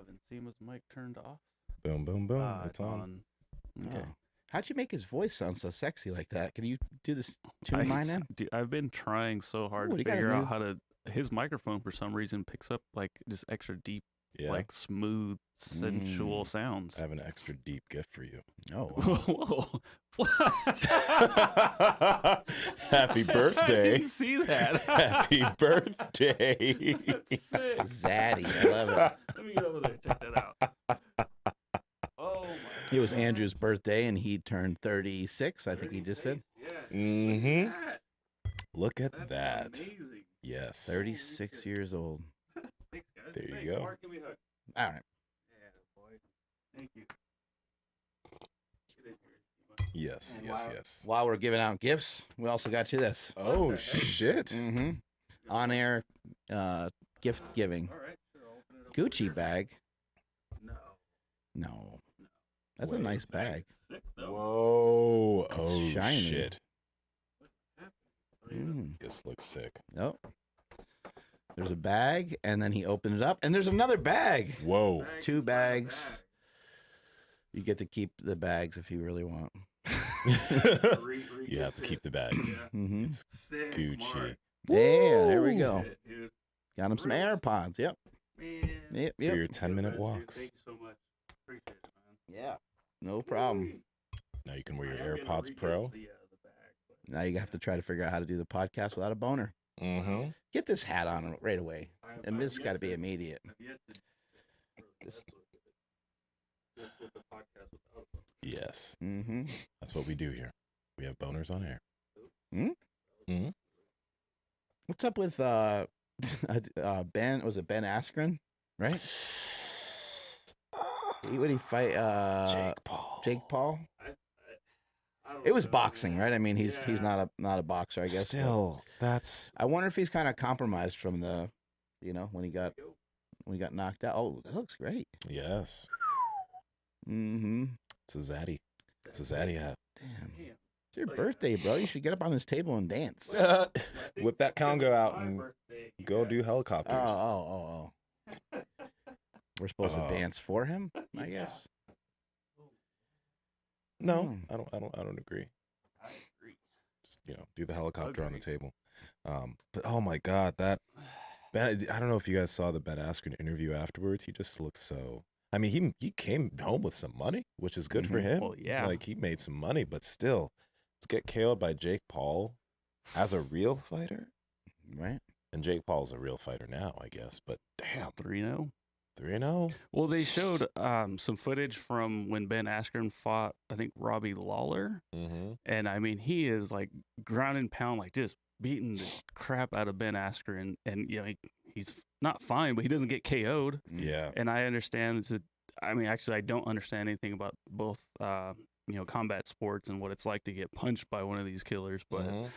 have Nsima's mic turned off. Boom, boom, boom. It's on. Okay. Oh. How'd you make his voice sound so sexy like that? Can you do this tune mine in? Dude, I've been trying so hard Ooh, to you got a figure out new- how to. His microphone, for some reason, picks up like just extra deep, Yeah. like smooth, sensual sounds. I have an extra deep gift for you. Oh, Whoa! Happy I birthday. didn't see that. Happy birthday. That's sick. zaddy. I love it. Let me get over there and check that out. Oh my! It was Andrew's birthday, and he turned 36. I think he just said Yeah. Mm-hmm. That. Look at That's that. amazing. Yes. 36 years old. Thanks, guys. There you Thanks, go. Mark, give me a hug. All right. Yeah, boy. Thank you. Get in here. Yes, And yes, wow. yes. While we're giving out gifts, we also got you this. Oh, shit. Mm-hmm. On air gift giving. All right, sure, I'll open it up. Gucci bag. No. No. That's a Wait. nice bag. Sick, though. Whoa. It's Oh, shiny. shit. Mm. This looks sick. Oh. There's a bag, and then he opened it up, and there's another bag. Whoa. Bag 2 inside the bags. bag. You get to keep the bags if you really want. You have to keep the bags. Yeah. Mm-hmm. It's Sick, Gucci. Mark. Yeah, there we Woo! go. Shit, dude. Got him some Real AirPods. Yep. Man. Yep. For Yep. your 10-minute Dude, walks. Thank you so much. Appreciate it, man. Yeah. No problem. Now you can wear I your am gonna AirPods redo Pro. The bag, but Now you have to try to figure out how to do the podcast without a boner. Mm-hmm. Get this hat on right away. I've And this has yet got to be to- immediate. I've yet to mess with the podcast without them. Yes. Mm-hmm. That's what we do here. We have boners on air. What's up with Ben? Was it Ben Askren? Right? What did he fight? Jake Paul. Jake Paul. I don't It was know, boxing, man. right? I mean, he's Yeah. not a boxer, I guess. but Still, that's I wonder if he's kind of compromised from the, when he got knocked out. Oh, that looks great. yes. Mm-hmm. It's a zaddy. It's a zaddy hat. Damn. Damn. It's your birthday, bro. You should get up on this table and dance. I think Whip that congo out my and birthday, go yeah. do helicopters. Oh. We're supposed to Oh. dance for him, I Yeah. guess. No, Hmm. I don't agree. I agree. Just do the helicopter on the Agreed. table. But oh my god, that Ben, I don't know if you guys saw the Ben Askren interview afterwards. He just looks so. I mean, he came home with some money, which is good for Mhm. him. Well, yeah. like he made some money, but still, to get KO'd by Jake Paul as a real fighter, Right? and Jake Paul's a real fighter now, I guess. But damn, 3-0. 3-0. Well, they showed some footage from when Ben Askren fought, I think, Robbie Lawler. Mm-hmm. And I mean, he is like ground and pound, like just beating the crap out of Ben Askren. And, he's not fine, but he doesn't get KO'd. Yeah. And I understand actually, I don't understand anything about both, combat sports and what it's like to get punched by one of these killers. But Mhm.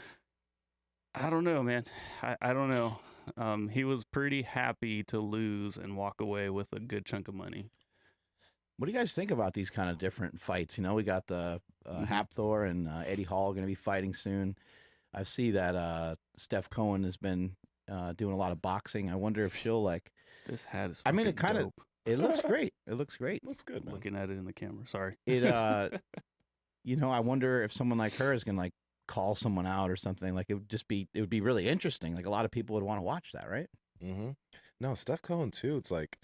I don't know, man. I don't know. He was pretty happy to lose and walk away with a good chunk of money. What do you guys think about these kind of different fights? We got the Hapthor and Eddie Hall going to be fighting soon. I see that Steph Cohen has been doing a lot of boxing. I wonder if she'll This hat is. I mean, it fucking kinda- dope. It looks great. It looks great. Looks good, man. Looking at it in the camera. Sorry. It I wonder if someone like her is going to call someone out or something. Like it would be really interesting. Like a lot of people would want to watch that, right? Mm-hmm. No, Steph Cohen too. It's like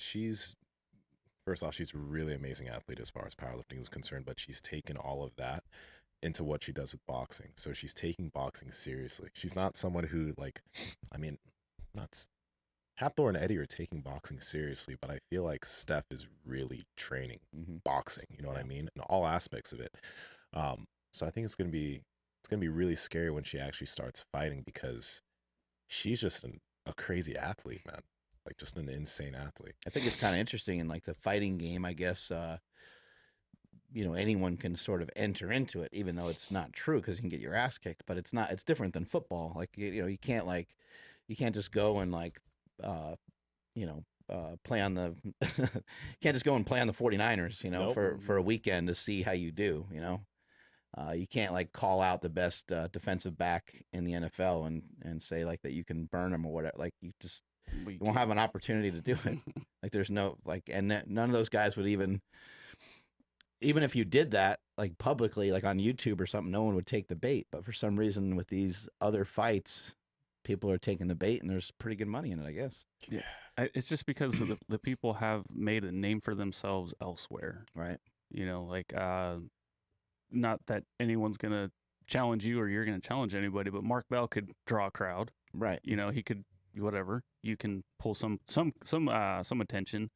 first off, she's a really amazing athlete as far as powerlifting is concerned, but she's taken all of that into what she does with boxing. So she's taking boxing seriously. She's not someone who Hapthor and Eddie are taking boxing seriously, but I feel like Steph is really training Mhm. boxing. You know what I mean? In all aspects of it. So I think it's gonna be really scary when she actually starts fighting because she's just a crazy athlete, man. Like just an insane athlete. I think it's kind of interesting in the fighting game. I guess anyone can sort of enter into it, even though it's not true because you can get your ass kicked. But it's not. It's different than football. Like you can't you can't just go and play on the can't just go and play on the 49ers. Nope. For a weekend to see how you do. You can't call out the best defensive back in the NFL and say that you can burn them or whatever. You won't have an opportunity to do it. there's no and none of those guys would even if you did that like publicly, like on YouTube or something, no one would take the bait. But for some reason, with these other fights, people are taking the bait, and there's pretty good money in it, I guess. Yeah, it's just because of the people have made a name for themselves elsewhere, Right. like not that anyone's gonna challenge you or you're gonna challenge anybody, but Mark Bell could draw a crowd. Right. He could whatever. You can pull some attention,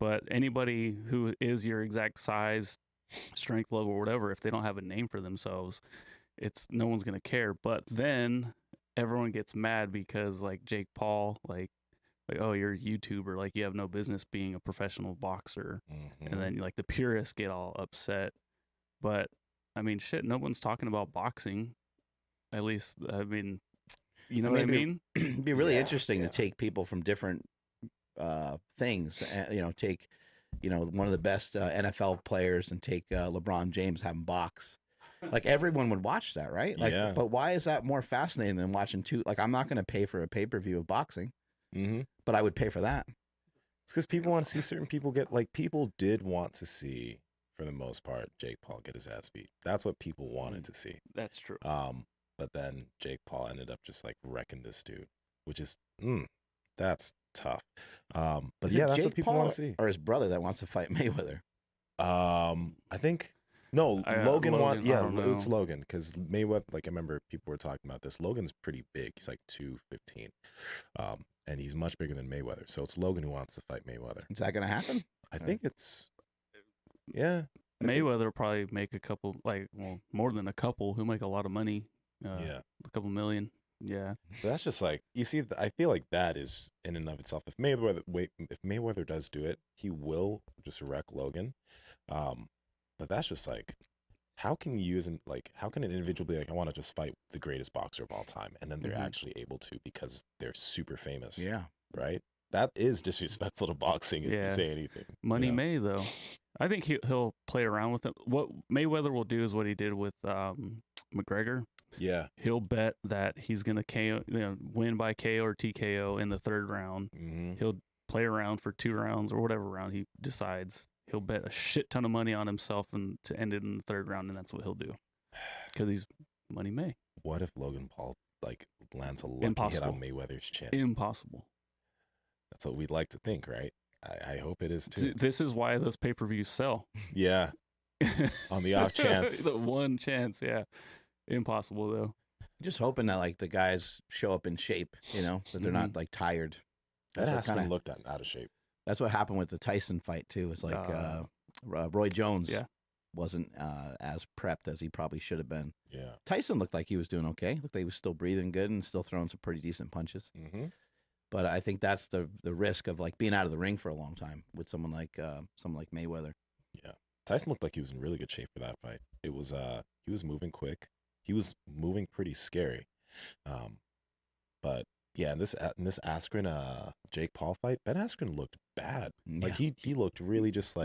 but anybody who is your exact size, strength level, or whatever, if they don't have a name for themselves, no one's gonna care. But then everyone gets mad because like Jake Paul, like oh, you're a YouTuber, like you have no business being a professional boxer, and then like the purists get all upset. But I mean, shit, no one's talking about boxing. At least, I mean, you know what I mean? It'd be really interesting to take people from different things. Take one of the best NFL players and take LeBron James, have him box. Like everyone would watch that, right? Like, but why is that more fascinating than watching two? Like, I'm not going to pay for a pay-per-view of boxing, but I would pay for that. It's because people want to see certain people get, like, people did want to see, for the most part, Jake Paul get his ass beat. That's what people wanted to see. That's true. But then Jake Paul ended up just like wrecking this dude, which is that's tough. But Is yeah, it that's Jake what people Paul want to see. or his brother that wants to fight Mayweather. I think no, Logan wants. Yeah, it's Logan, because Mayweather. Like, I remember people were talking about this. Logan's pretty big. He's like 215, and he's much bigger than Mayweather. So it's Logan who wants to fight Mayweather. Is that going to happen? I think it's. Yeah. Mayweather will probably make a couple, more than a couple. He'll make a lot of money. A couple million. Yeah. But that's just like, you see, I feel like that is in and of itself. If Mayweather does do it, he will just wreck Logan. But that's just like, how can an individual be like, I want to just fight the greatest boxer of all time, and then they're actually able to because they're super famous. Yeah. Right. That is disrespectful to boxing if you say anything. Money May, though. I think he'll play around with it. What Mayweather will do is what he did with McGregor. Yeah. He'll bet that he's going to win by KO or TKO in the third round. He'll play around for 2 rounds or whatever round he decides. He'll bet a shit ton of money on himself and to end it in the third round, and that's what he'll do. Because he's Money May. What if Logan Paul lands a lucky hit on Mayweather's chin? Impossible. That's what we'd like to think, right? I hope it is too. This is why those pay-per-views sell. Yeah. On the off chance. The one chance, yeah. Impossible, though. Just hoping that the guys show up in shape, that they're not tired. That Askren looked out of shape. That's what happened with the Tyson fight too. It's like Roy Jones wasn't as prepped as he probably should have been. Yeah. Tyson looked like he was doing okay. Looked like he was still breathing good and still throwing some pretty decent punches. But I think that's the risk of being out of the ring for a long time with someone like Mayweather. Yeah. Tyson looked like he was in really good shape for that fight. It was he was moving quick. He was moving pretty scary. But yeah, in this Askren Jake Paul fight, Ben Askren looked bad. Like he looked really just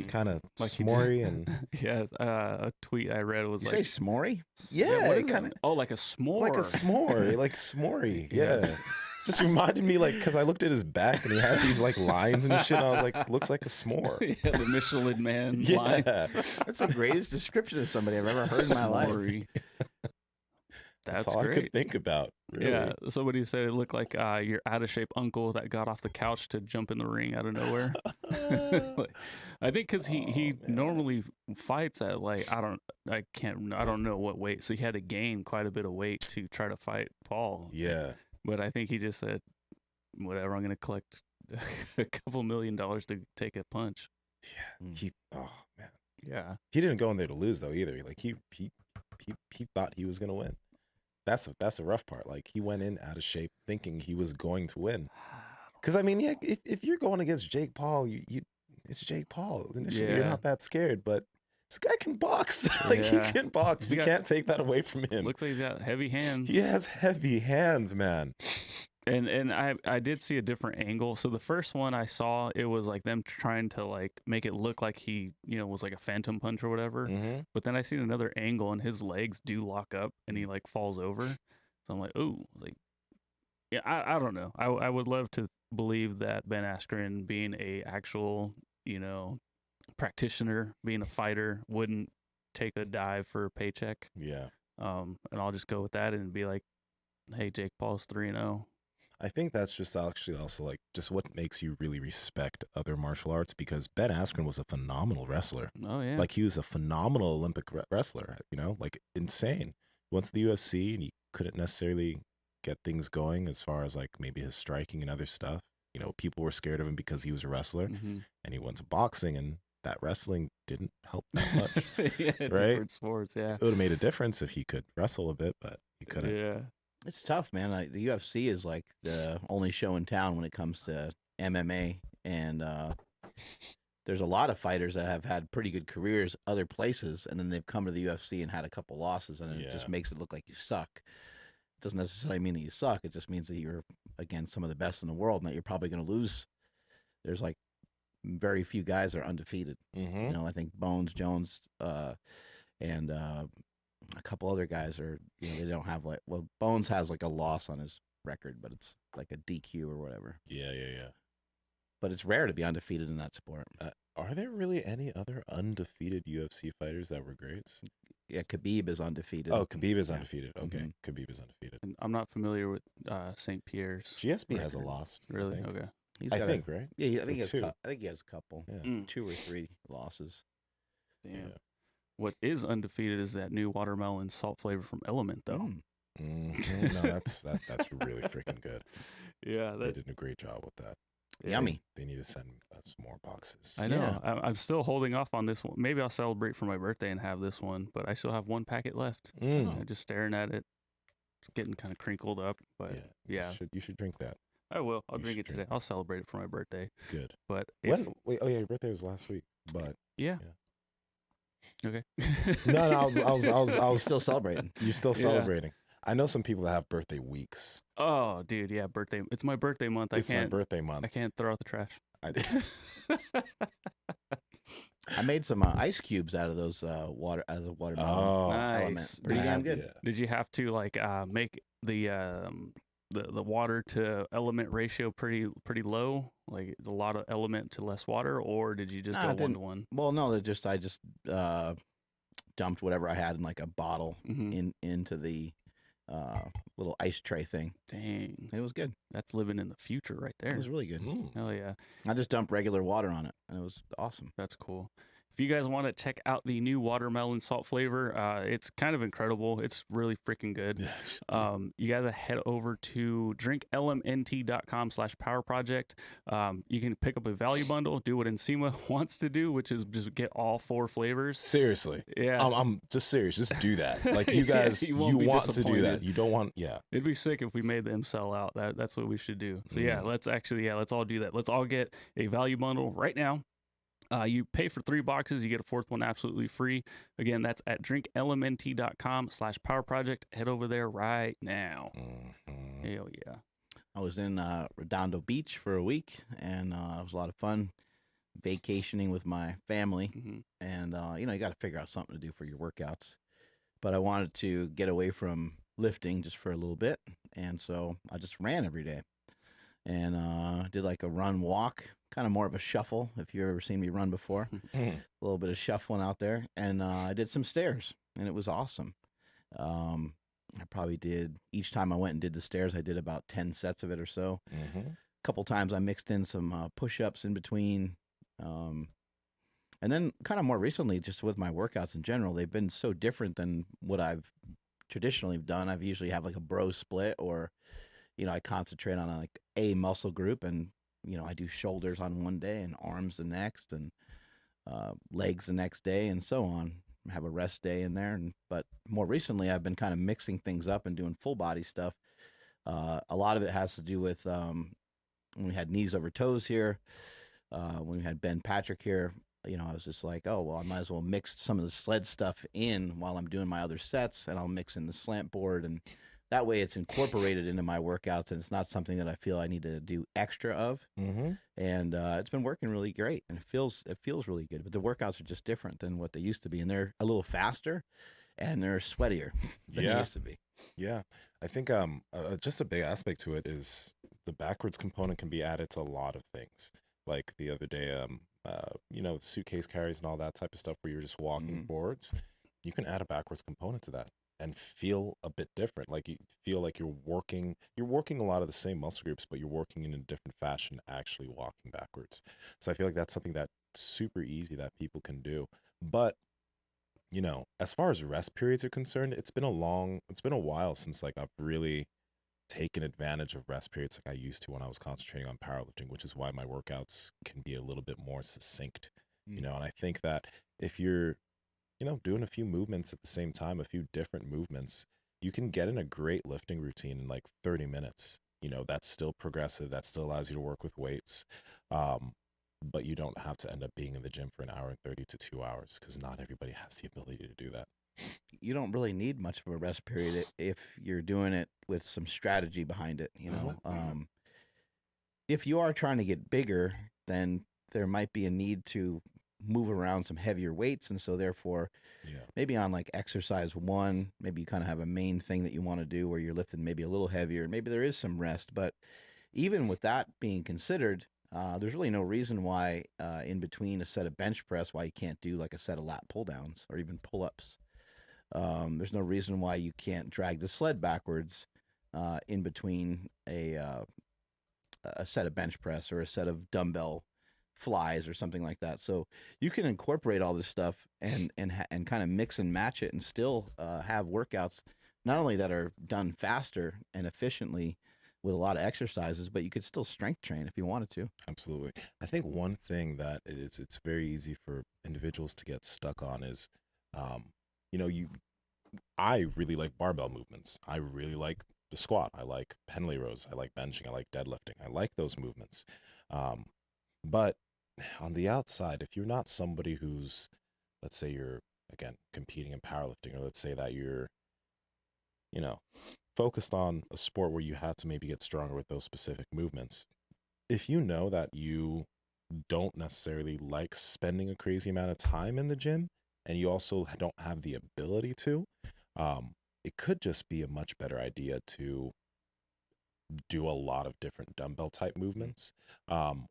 kind of smory and yes. A tweet I read was you say smory? Yeah, what is kind of like a s'more. Like a s'more, like smory. Yeah. Just reminded me, because I looked at his back and he had these lines and shit. And I was like, looks like a s'more. Yeah, the Michelin Man lines. That's the greatest description of somebody I've ever heard in my life. That's all great. I could think about. Really. Yeah, somebody said it looked like your out of shape uncle that got off the couch to jump in the ring out of nowhere. I think because he normally fights at I don't know what weight, so he had to gain quite a bit of weight to try to fight Paul. Yeah. But I think he just said, whatever, I'm going to collect a couple $1 million to take a punch. Yeah. Oh, man. Yeah. He didn't go in there to lose, though, either. He thought he was going to win. That's the rough part. He went in out of shape thinking he was going to win. Because, I mean, yeah, if you're going against Jake Paul, it's Jake Paul. Initially, you're not that scared, but this guy can box. He can box. We can't take that away from him. Looks like he's got heavy hands. He has heavy hands, man. And I did see a different angle. So the first one I saw, it was them trying to make it look like he, was like a phantom punch or whatever. But then I seen another angle and his legs do lock up and he falls over. So I'm like, oh, yeah, I don't know. I would love to believe that Ben Askren, being a actual, practitioner, being a fighter, wouldn't take a dive for a paycheck. Yeah. And I'll just go with that and be like, hey, Jake Paul's 3-0. I think that's just actually also like just what makes you really respect other martial arts, because Ben Askren was a phenomenal wrestler. Oh yeah. Like he was a phenomenal Olympic wrestler, like insane. Once the UFC, and he couldn't necessarily get things going as far as like maybe his striking and other stuff. People were scared of him because he was a wrestler, and he went to boxing, and that wrestling didn't help that much. Yeah, right? Different sports, yeah. It would have made a difference if he could wrestle a bit, but he couldn't. Yeah. It's tough, man. Like, the UFC is like the only show in town when it comes to MMA, and there's a lot of fighters that have had pretty good careers other places, and then they've come to the UFC and had a couple losses, and it just makes it look like you suck. It doesn't necessarily mean that you suck. It just means that you're against some of the best in the world, and that you're probably going to lose. There's like very few guys that are undefeated. I think Bones, Jones, and a couple other guys are, they don't have Bones has like a loss on his record, but it's like a DQ or whatever. Yeah. But it's rare to be undefeated in that sport. Are there really any other undefeated UFC fighters that were greats? Yeah, Khabib is undefeated. Oh, Khabib is undefeated. Okay, Khabib is undefeated. And I'm not familiar with St. Pierre's. GSP has a loss. Really? I Okay. I think, right? Yeah, I think he has a couple. Yeah. 2 or 3 losses. Damn. Yeah. What is undefeated is that new watermelon salt flavor from Element, though. No, that's really freaking good. Yeah, they did a great job with that. Yummy. They need to send us more boxes. I know. Yeah. I'm still holding off on this one. Maybe I'll celebrate for my birthday and have this one, but I still have 1 packet left. I'm just staring at it. It's getting kind of crinkled up, but yeah. You should drink that. I will. I'll drink it today. I'll celebrate it for my birthday. Good. But wait, your birthday was last week, but yeah. Okay. No, I was still celebrating. You're still celebrating. I know some people that have birthday weeks. Oh, dude, yeah, birthday. It's my birthday month. It's my birthday month. I can't throw out the trash. I made some ice cubes out of those watermelon. Oh, nice. Element. Pretty damn good. Yeah. Did you have to make the water to element ratio pretty low, like a lot of element to less water, or did you just go 1-to-1? Well, no, I just dumped whatever I had in like a bottle into the little ice tray thing. Dang, it was good. That's living in the future right there. It was really good. Hell yeah. I just dumped regular water on it, and it was awesome. That's cool. If you guys want to check out the new watermelon salt flavor, it's kind of incredible. It's really freaking good. You guys head over to drinklmnt.com/powerproject. You can pick up a value bundle, do what Nsima wants to do, which is just get all 4 flavors. Seriously. Yeah. I'm just serious. Just do that. Like you guys, you want to do that. You don't want, It'd be sick if we made them sell out. That's what we should do. So let's all do that. Let's all get a value bundle right now. You pay for 3 boxes, you get a 4th one absolutely free. Again, that's at drinklmnt.com/powerproject. Head over there right now. Hell yeah. I was in Redondo Beach for a week, and it was a lot of fun vacationing with my family. And, you got to figure out something to do for your workouts. But I wanted to get away from lifting just for a little bit, and so I just ran every day. And did like a run walk, kind of more of a shuffle, if you've ever seen me run before. A little bit of shuffling out there. And I did some stairs, and it was awesome. I probably did, each time I went and did the stairs, I did about 10 sets of it or so. A couple times I mixed in some push-ups in between. And then kind of more recently, just with my workouts in general, they've been so different than what I've traditionally done. I've usually have like a bro split, or I concentrate on like a muscle group, and I do shoulders on one day and arms the next, and legs the next day, and so on. Have a rest day in there. But more recently, I've been kind of mixing things up and doing full body stuff. A lot of it has to do with when we had knees over toes here, when we had Ben Patrick here. I was just like, oh, well, I might as well mix some of the sled stuff in while I'm doing my other sets, and I'll mix in the slant board, and that way it's incorporated into my workouts, and it's not something that I feel I need to do extra of. And it's been working really great, and it feels really good. But the workouts are just different than what they used to be, and they're a little faster, and they're sweatier than they used to be. Yeah, I think just a big aspect to it is the backwards component can be added to a lot of things. Like the other day, suitcase carries and all that type of stuff where you're just walking Hmm. forwards. You can add a backwards component to that and feel a bit different. Like you feel like you're working a lot of the same muscle groups, but you're working in a different fashion, actually walking backwards. So I feel like that's something that's super easy that people can do. But as far as rest periods are concerned, it's been a while since like I've really taken advantage of rest periods like I used to when I was concentrating on powerlifting, which is why my workouts can be a little bit more succinct, Mm. and I think that if you're, doing a few movements at the same time, a few different movements, you can get in a great lifting routine in like 30 minutes. That's still progressive, that still allows you to work with weights. Um, but you don't have to end up being in the gym for an hour and 30 to 2 hours because not everybody has the ability to do that. You don't really need much of a rest period if you're doing it with some strategy behind it. If you are trying to get bigger, then there might be a need to move around some heavier weights, and so therefore Yeah. maybe on like exercise one, maybe you kind of have a main thing that you want to do where you're lifting maybe a little heavier, and maybe there is some rest. But even with that being considered, there's really no reason why in between a set of bench press why you can't do like a set of lat pull downs or even pull ups. There's no reason why you can't drag the sled backwards in between a set of bench press or a set of dumbbell flies or something like that. So you can incorporate all this stuff and kind of mix and match it and still have workouts not only that are done faster and efficiently with a lot of exercises, but you could still strength train if you wanted to. Absolutely. I think one thing that it's very easy for individuals to get stuck on is, um, you know, you I really like barbell movements. I really like the squat. I like Pendlay rows. I like benching. I like deadlifting. I like those movements. Um, but on the outside, if you're not somebody who's, let's say you're again competing in powerlifting, or let's say that you're, you know, focused on a sport where you have to maybe get stronger with those specific movements, if you know that you don't necessarily like spending a crazy amount of time in the gym and you also don't have the ability to, um, it could just be a much better idea to do a lot of different dumbbell type movements,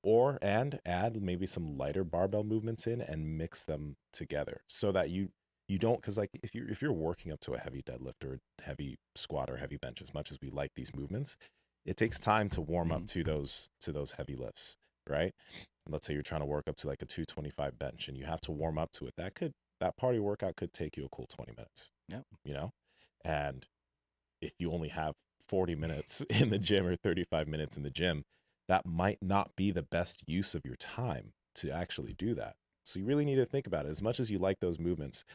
or and add maybe some lighter barbell movements in and mix them together so that you don't, because like if you're working up to a heavy deadlift or heavy squat or heavy bench, as much as we like these movements, it takes time to warm up Mhm. to those heavy lifts, right? Let's say you're trying to work up to like a 225 bench and you have to warm up to it. That part of your workout could take you a cool 20 minutes, Yep. you know? And if you only have 40 minutes in the gym or 35 minutes in the gym, that might not be the best use of your time to actually do that. So you really need to think about it. As much as you like those movements,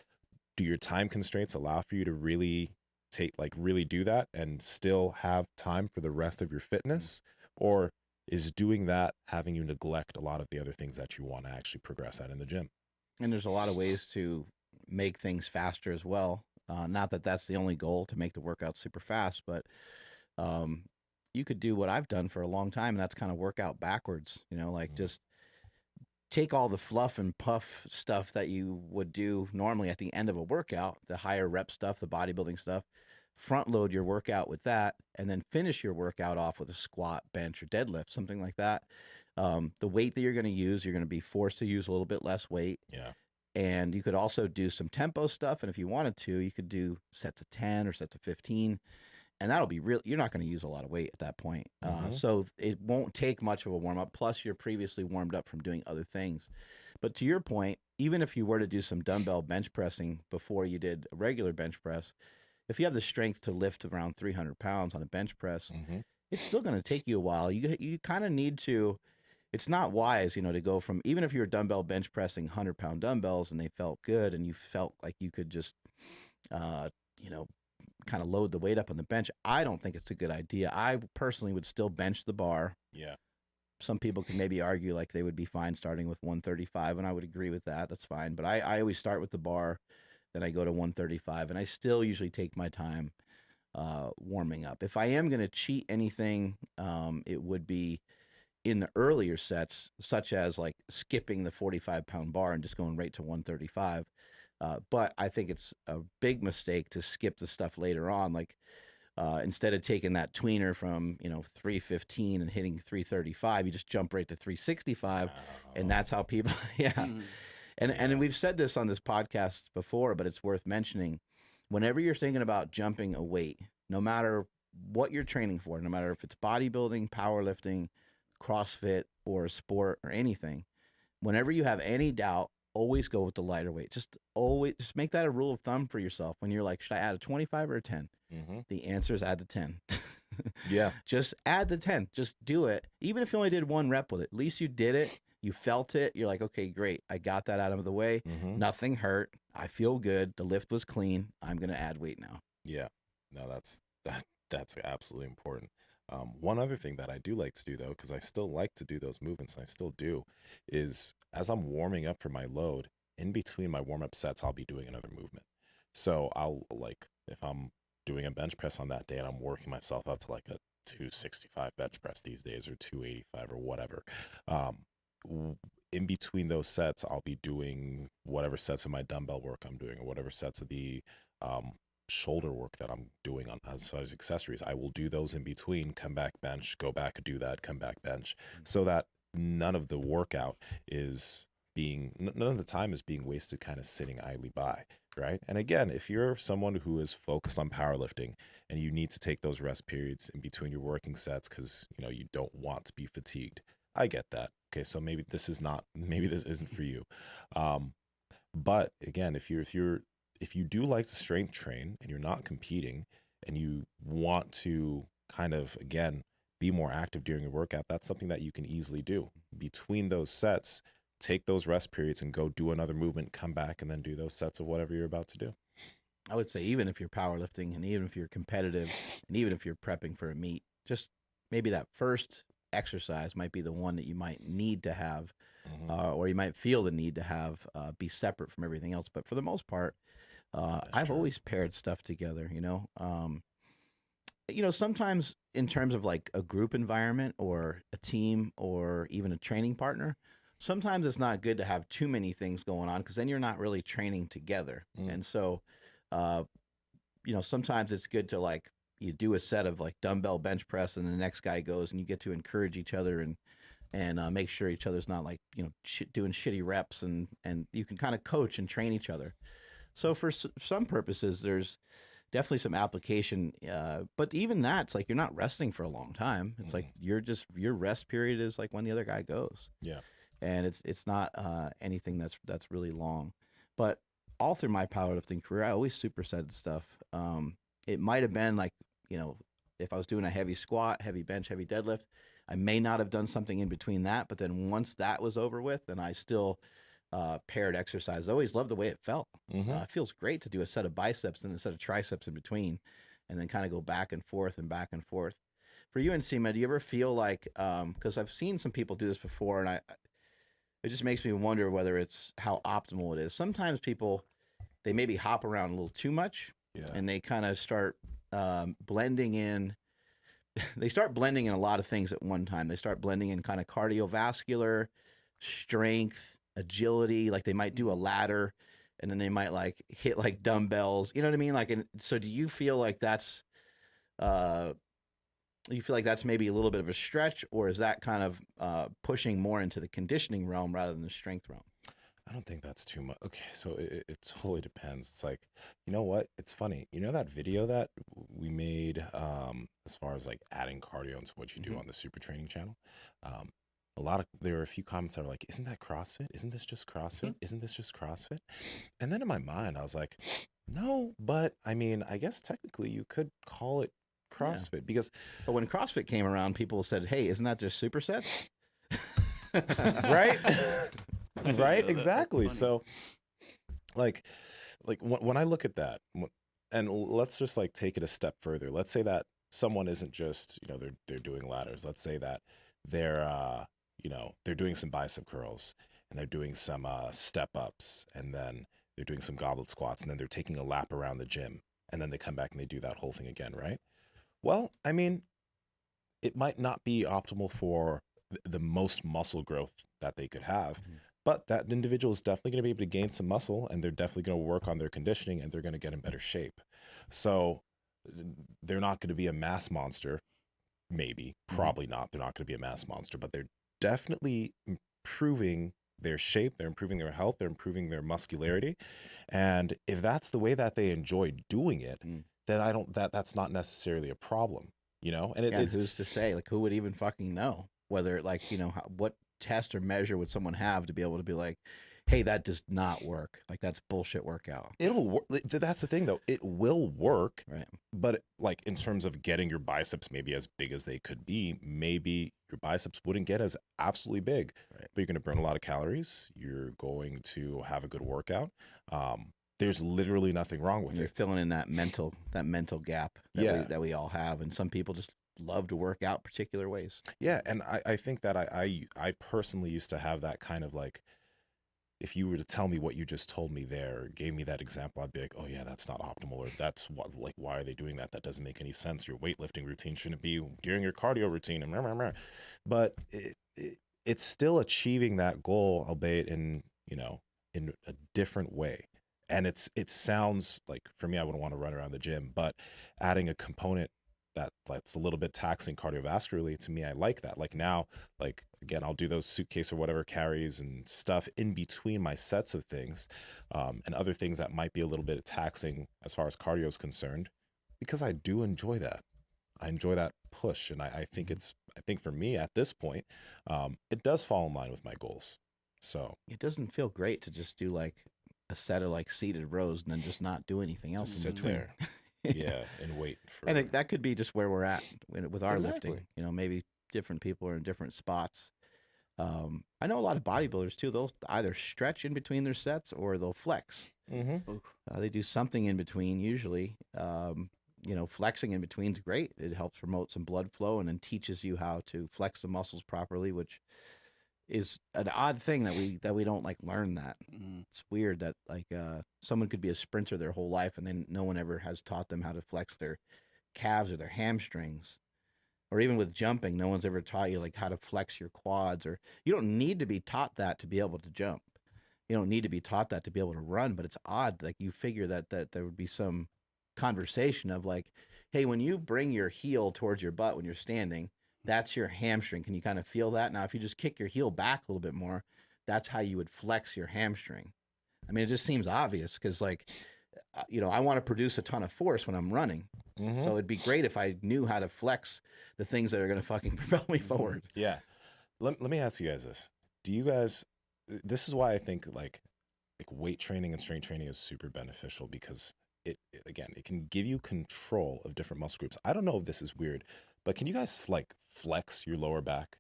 do your time constraints allow for you to really do that and still have time for the rest of your fitness? Or is doing that having you neglect a lot of the other things that you want to actually progress at in the gym? And there's a lot of ways to make things faster as well. Not that that's the only goal to make the workout super fast, but um, you could do what I've done for a long time, and that's kind of work out backwards. Like Mhm. just take all the fluff and puff stuff that you would do normally at the end of a workout, the higher rep stuff, the bodybuilding stuff, front load your workout with that, and then finish your workout off with a squat, bench, or deadlift, something like that. The weight that you're going to use, you're going to be forced to use a little bit less weight. Yeah. And you could also do some tempo stuff. And if you wanted to, you could do sets of 10 or sets of 15. And that'll be real. You're not going to use a lot of weight at that point. Hmm. So it won't take much of a warm up. Plus, you're previously warmed up from doing other things. But to your point, even if you were to do some dumbbell bench pressing before you did a regular bench press, if you have the strength to lift around 300 pounds on a bench press, Hmm. it's still going to take you a while. You kind of need to, it's not wise, to go from, even if you were dumbbell bench pressing 100-pound dumbbells and they felt good and you felt like you could just, uh, you know, kind of load the weight up on the bench. I don't think it's a good idea. I personally would still bench the bar. Yeah. Some people could maybe argue like they would be fine starting with 135, and I would agree with that. That's fine. But I always start with the bar, then I go to 135, and I still usually take my time warming up. If I am going to cheat anything, it would be in the earlier sets, such as like skipping the 45-pound bar and just going right to 135. But I think it's a big mistake to skip the stuff later on. Like instead of taking that tweener from 315 and hitting 335, you just jump right to 365, and that's how people yeah. Mhm. And we've said this on this podcast before, but it's worth mentioning. Whenever you're thinking about jumping a weight, no matter what you're training for, no matter if it's bodybuilding, powerlifting, CrossFit, or a sport or anything, whenever you have any doubt, always go with the lighter weight. Just make that a rule of thumb for yourself. When you're like, should I add a 25 or a 10? Mm-hmm. The answer is add the 10. Yeah. Just add the 10. Just do it. Even if you only did one rep with it, at least you did it. You felt it. You're like, okay, great. I got that out of the way. Mm-hmm. Nothing hurt. I feel good. The lift was clean. I'm going to add weight now. Yeah. No, that's absolutely important. One other thing that I do like to do, though, because I still like to do those movements, and I still do, is as I'm warming up for my load, in between my warm-up sets, I'll be doing another movement. So I'll, like, if I'm doing a bench press on that day and I'm working myself up to like a 265 bench press these days, or 285 or whatever, in between those sets, I'll be doing whatever sets of my dumbbell work I'm doing, or whatever sets of the shoulder work that I'm doing on as far as accessories. I will do those in between, come back bench, go back, do that, come back bench, so that none of the workout is none of the time is being wasted kind of sitting idly by, right? And again, if you're someone who is focused on powerlifting and you need to take those rest periods in between your working sets because you don't want to be fatigued, I get that. Okay, so maybe this isn't for you. But again, if you do like to strength train and you're not competing and you want to kind of, again, be more active during your workout, that's something that you can easily do. Between those sets, take those rest periods and go do another movement, come back, and then do those sets of whatever you're about to do. I would say even if you're powerlifting and even if you're competitive and even if you're prepping for a meet, just maybe that first exercise might be the one that you might need to have, or you might feel the need to have be separate from everything else. But for the most part, I've always paired stuff together, sometimes in terms of like a group environment or a team or even a training partner, sometimes it's not good to have too many things going on because then you're not really training together. And so, sometimes it's good to like, you do a set of like dumbbell bench press and the next guy goes and you get to encourage each other and make sure each other's not like, doing shitty reps and you can kind of coach and train each other. So for some purposes, there's definitely some application. But even that's like, you're not resting for a long time. It's like, your rest period is like when the other guy goes. Yeah. And it's not anything that's really long. But all through my powerlifting career, I always superset stuff. It might have been like, if I was doing a heavy squat, heavy bench, heavy deadlift, I may not have done something in between that. But then once that was over with, then I still paired exercise. I always loved the way it felt. It feels great to do a set of biceps and a set of triceps in between, and then kind of go back and forth and back and forth. For you, Nsima, do you ever feel like, because I've seen some people do this before, and it just makes me wonder whether it's how optimal it is. Sometimes people, they maybe hop around a little too much, and they kind of start blending in. They start blending in a lot of things at one time. They start blending in kind of cardiovascular, strength, agility. Like they might do a ladder, and then they might like hit like dumbbells. You know what I mean? Like, so do you feel like that's maybe a little bit of a stretch, or is that kind of pushing more into the conditioning realm rather than the strength realm? I don't think that's too much. Okay, so it totally depends. It's like, you know what? It's funny. You know that video that we made as far as like adding cardio into what you do on the Super Training channel? There were a few comments that were like, isn't that CrossFit? Isn't this just CrossFit? Isn't this just CrossFit? And then in my mind, I was like, no, but I mean, I guess technically you could call it CrossFit because... But when CrossFit came around, people said, hey, isn't that just supersets? Right? Right? Exactly. So like when I look at that, and let's just like take it a step further. Let's say that someone isn't just, they're doing ladders. Let's say that they're doing some bicep curls and they're doing some step ups, and then they're doing some goblet squats, and then they're taking a lap around the gym, and then they come back and they do that whole thing again, right? Well, I mean, it might not be optimal for the most muscle growth that they could have, But that individual is definitely going to be able to gain some muscle, and they're definitely going to work on their conditioning, and they're going to get in better shape. So they're not going to be a mass monster. Maybe, probably not. They're not going to be a mass monster, but they're definitely improving their shape. They're improving their health. They're improving their muscularity. And if that's the way that they enjoy doing it, then that's not necessarily a problem, you know? And Yeah, it's, who's to say? Like, who would even fucking know whether, like, what test or measure would someone have to be able to be like, hey, that does not work. Like, that's bullshit workout. it'll work. That's the thing, though. It will work. Right. But like in terms of getting your biceps maybe as big as they could be, maybe your biceps wouldn't get as absolutely big, Right. but you're going to burn a lot of calories. You're going to have a good workout. There's literally nothing wrong with You're it. filling in that mental gap that we all have, and some people just love to work out particular ways. Yeah, and I think that I personally used to have that kind of like, if you were to tell me what you just told me there, or gave me that example, I'd be like, oh yeah, that's not optimal, or that's what, like, why are they doing that? That doesn't make any sense. Your weightlifting routine shouldn't be during your cardio routine. And but it's still achieving that goal, albeit in in a different way. And it sounds like, for me, I wouldn't want to run around the gym, but adding a component that's a little bit taxing cardiovascularly, to me, I like that. Like now, like again, I'll do those suitcase or whatever carries and stuff in between my sets of things, and other things that might be a little bit taxing as far as cardio is concerned, because I do enjoy that. I enjoy that push, and I think I think for me at this point, it does fall in line with my goals. So It doesn't feel great to just do like a set of like seated rows and then just not do anything else just in sit between. there, yeah, and wait for. And that could be just where we're at with our Exactly. lifting. Maybe different people are in different spots. I know a lot of bodybuilders too. They'll either stretch in between their sets or they'll flex. They do something in between usually. Flexing in between is great. It helps promote some blood flow and then teaches you how to flex the muscles properly, which is an odd thing that we don't like learn that. It's weird that like someone could be a sprinter their whole life and then no one ever has taught them how to flex their calves or their hamstrings. Or even with jumping, no one's ever taught you like how to flex your quads, or you don't need to be taught that to be able to jump. You don't need to be taught that to be able to run, but it's odd. Like you figure that there would be some conversation of like, hey, when you bring your heel towards your butt when you're standing, that's your hamstring. Can you kind of feel that? Now, if you just kick your heel back a little bit more, that's how you would flex your hamstring. I mean, it just seems obvious because like, I want to produce a ton of force when I'm running. So it'd be great if I knew how to flex the things that are going to fucking propel me forward. Yeah. Let me ask you guys this. Do you guys, this is why I think like weight training and strength training is super beneficial, because it can give you control of different muscle groups. I don't know if this is weird, but can you guys like flex your lower back?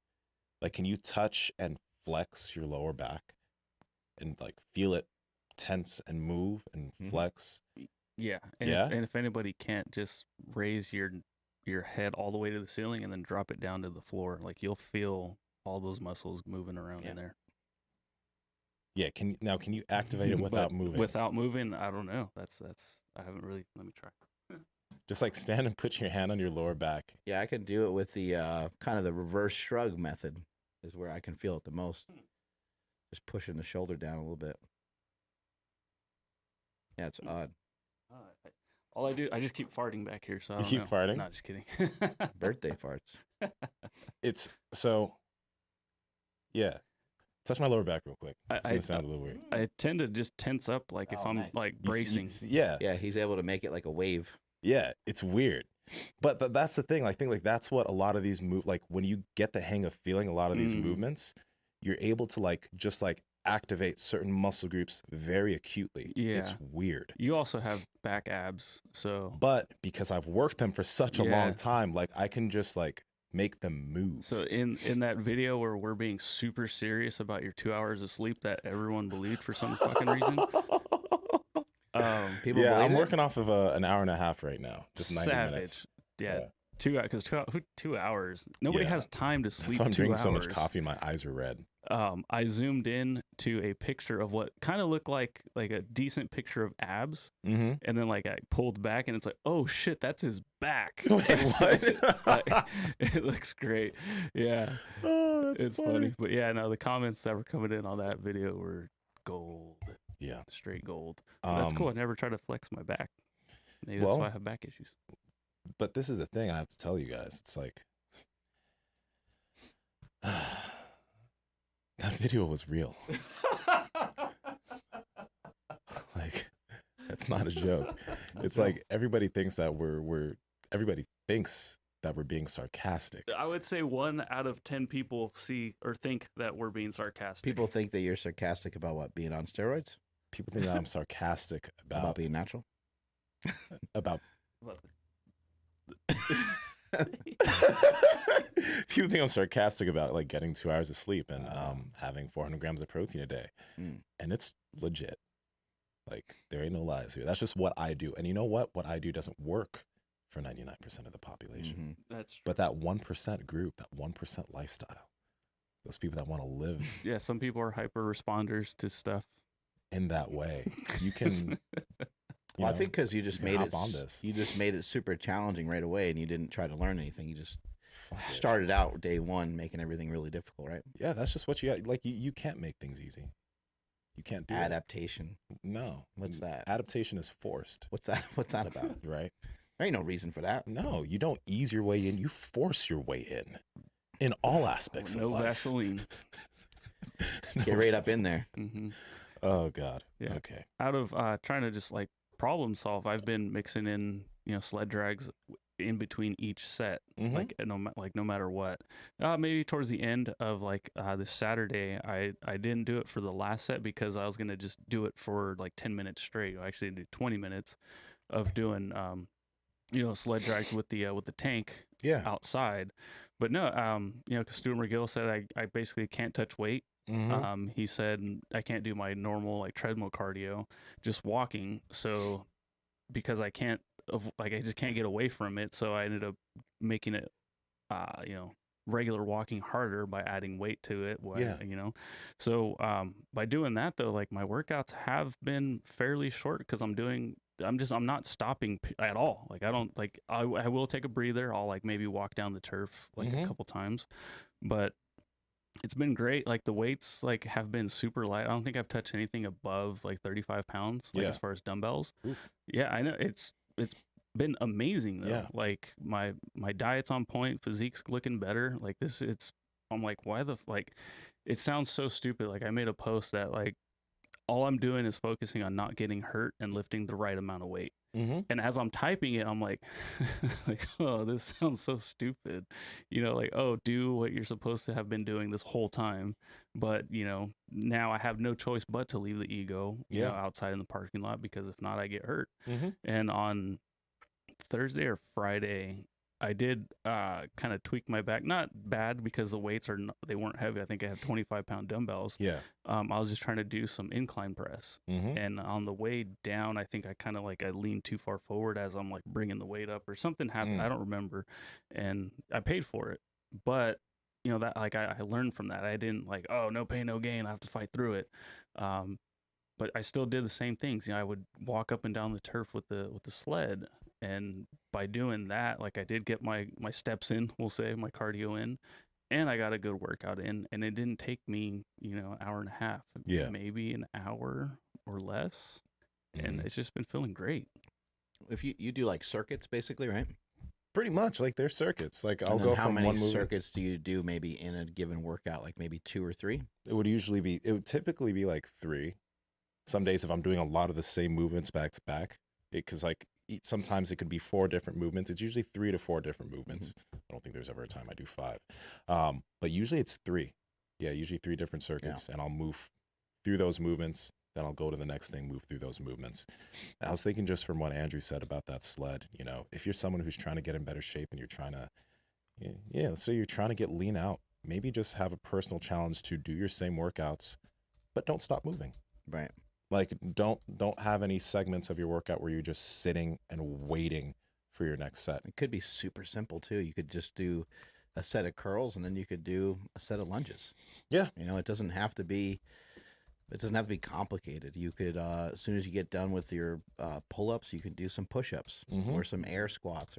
Like, can you touch and flex your lower back and like feel it tense and move and flex? Yeah. And if anybody can't, just raise your head all the way to the ceiling and then drop it down to the floor, like you'll feel all those muscles moving around in there. Yeah, can you activate it without moving? Without moving, I don't know. That's I haven't really. Let me try. Just like stand and put your hand on your lower back. Yeah, I can do it with the kind of the reverse shrug method is where I can feel it the most. Just pushing the shoulder down a little bit. Yeah, it's odd. All I do, I just keep farting back here. So I don't keep know. farting? No, just kidding. Birthday farts. It's so. Yeah, touch my lower back real quick. It's gonna sound a little weird. I tend to just tense up, like if I'm nice. like bracing. Yeah, he's able to make it like a wave. Yeah, it's weird. But that's the thing. I think like that's what a lot of these like when you get the hang of feeling a lot of these movements, you're able to like just like activate certain muscle groups very acutely. Yeah. It's weird. You also have back abs, so. But because I've worked them for such a long time, like I can just like make them move. So in that video where we're being super serious about your 2 hours of sleep that everyone believed for some fucking reason. People I'm believe it? working off of an hour and a half right now. Just 90 minutes. Yeah. because 2 hours. Nobody Yeah. has time to sleep. That's why I'm 2 drinking hours. so much coffee. My eyes are red. I zoomed in to a picture of what kind of looked like a decent picture of abs, Mm-hmm. and then like I pulled back, and it's like, oh shit, that's his back. Wait, what? Like, it looks great. Yeah, Oh, that's it's funny. But yeah, no, the comments that were coming in on that video were gold, Yeah. straight gold. But that's cool. I never try to flex my back. Maybe that's well, why I have back issues. But this is the thing I have to tell you guys. It's like that video was real. Like, it's not a joke. It's like everybody thinks that we're being sarcastic. I would say 1 out of 10 people see or think that we're being sarcastic. People think that you're sarcastic about what, being on steroids? People think that I'm sarcastic About being natural? about What? people think I'm sarcastic about like getting 2 hours of sleep and having 400 grams of protein a day. And it's legit. Like, there ain't no lies here. That's just what I do. And you know what? What I do doesn't work for 99% of the population. That's true. But that 1% group, that 1% lifestyle, those people that want to live Yeah, some people are hyper responders to stuff. in that way, you can. Well, I think because you just you made can it, hop on this. you just made it super challenging right away, and you didn't try to learn anything. You just Fuck it. started out day one making everything really difficult, right? Yeah, that's just what you got. Like, you can't make things easy. You can't do it. Adaptation. No. What's that? Adaptation is forced, What's that? What's that about? right? There ain't no reason for that. No, you don't ease your way in. You force your way in all aspects No of life. Vaseline. No Get right up Vaseline. in there. Hmm. Oh, God. Yeah. Okay. Out of trying to just like problem solve, I've been mixing in, sled drags in between each set, Mhm. like no matter what. Maybe towards the end of like this Saturday, I didn't do it for the last set because I was gonna just do it for like 10 minutes straight. I actually did 20 minutes of doing sled drags with the tank Yeah. outside. But no, because Stuart McGill said I basically can't touch weight. Mhm. He said I can't do my normal like treadmill cardio, just walking. So because I can't, I just can't get away from it. So I ended up making it, regular walking harder by adding weight to it. Yeah. So by doing that though, like my workouts have been fairly short because I'm not stopping at all. Like I don't like, I will take a breather. I'll like maybe walk down the turf like a couple times, but it's been great. Like the weights like have been super light. I don't think I've touched anything above like 35 pounds, like Yeah. as far as dumbbells. Oof. Yeah, I know it's been amazing though. Yeah. Like my diet's on point, physique's looking better. Like I'm like, why like, it sounds so stupid. Like I made a post that like all I'm doing is focusing on not getting hurt and lifting the right amount of weight. Mhm. And as I'm typing it, I'm like, oh, this sounds so stupid. Like, oh, do what you're supposed to have been doing this whole time. But, now I have no choice but to leave the ego outside in the parking lot because if not, I get hurt. Mhm. And on Thursday or Friday, I did kind of tweak my back. Not bad because the weights they weren't heavy. I think I have 25-pound dumbbells. Yeah. I was just trying to do some incline press. Mhm. And on the way down, I think I kind of like I leaned too far forward as I'm like bringing the weight up or something happened. I don't remember. And I paid for it. But, that like I learned from that. I didn't like, oh, no pain, no gain. I have to fight through it. But I still did the same things. I would walk up and down the turf with the sled. And by doing that, like I did get my steps in, we'll say, my cardio in, and I got a good workout in, and it didn't take me, an hour and a half, maybe an hour or less, and it's just been feeling great. If you do like circuits, basically, right? Pretty much, like there's circuits. Like I'll And then go how from many one movement. circuits do you do maybe in a given workout? Like maybe 2 or 3? It would typically be like 3. Some days if I'm doing a lot of the same movements back to back, because like sometimes it could be 4 different movements. It's usually 3 to 4 different movements. I don't think there's ever a time I do 5. But usually it's 3. Yeah, usually 3 different circuits, and I'll move through those movements. Then I'll go to the next thing, move through those movements. I was thinking just from what Andrew said about that sled, if you're someone who's trying to get in better shape and you're trying to, let's say you're trying to get lean out, maybe just have a personal challenge to do your same workouts, but don't stop moving. Right. Like don't have any segments of your workout where you're just sitting and waiting for your next set. It could be super simple too. You could just do a set of curls and then you could do a set of lunges. Yeah. You know, it doesn't have to be complicated. You could as soon as you get done with your pull-ups, you can do some push-ups or some air squats,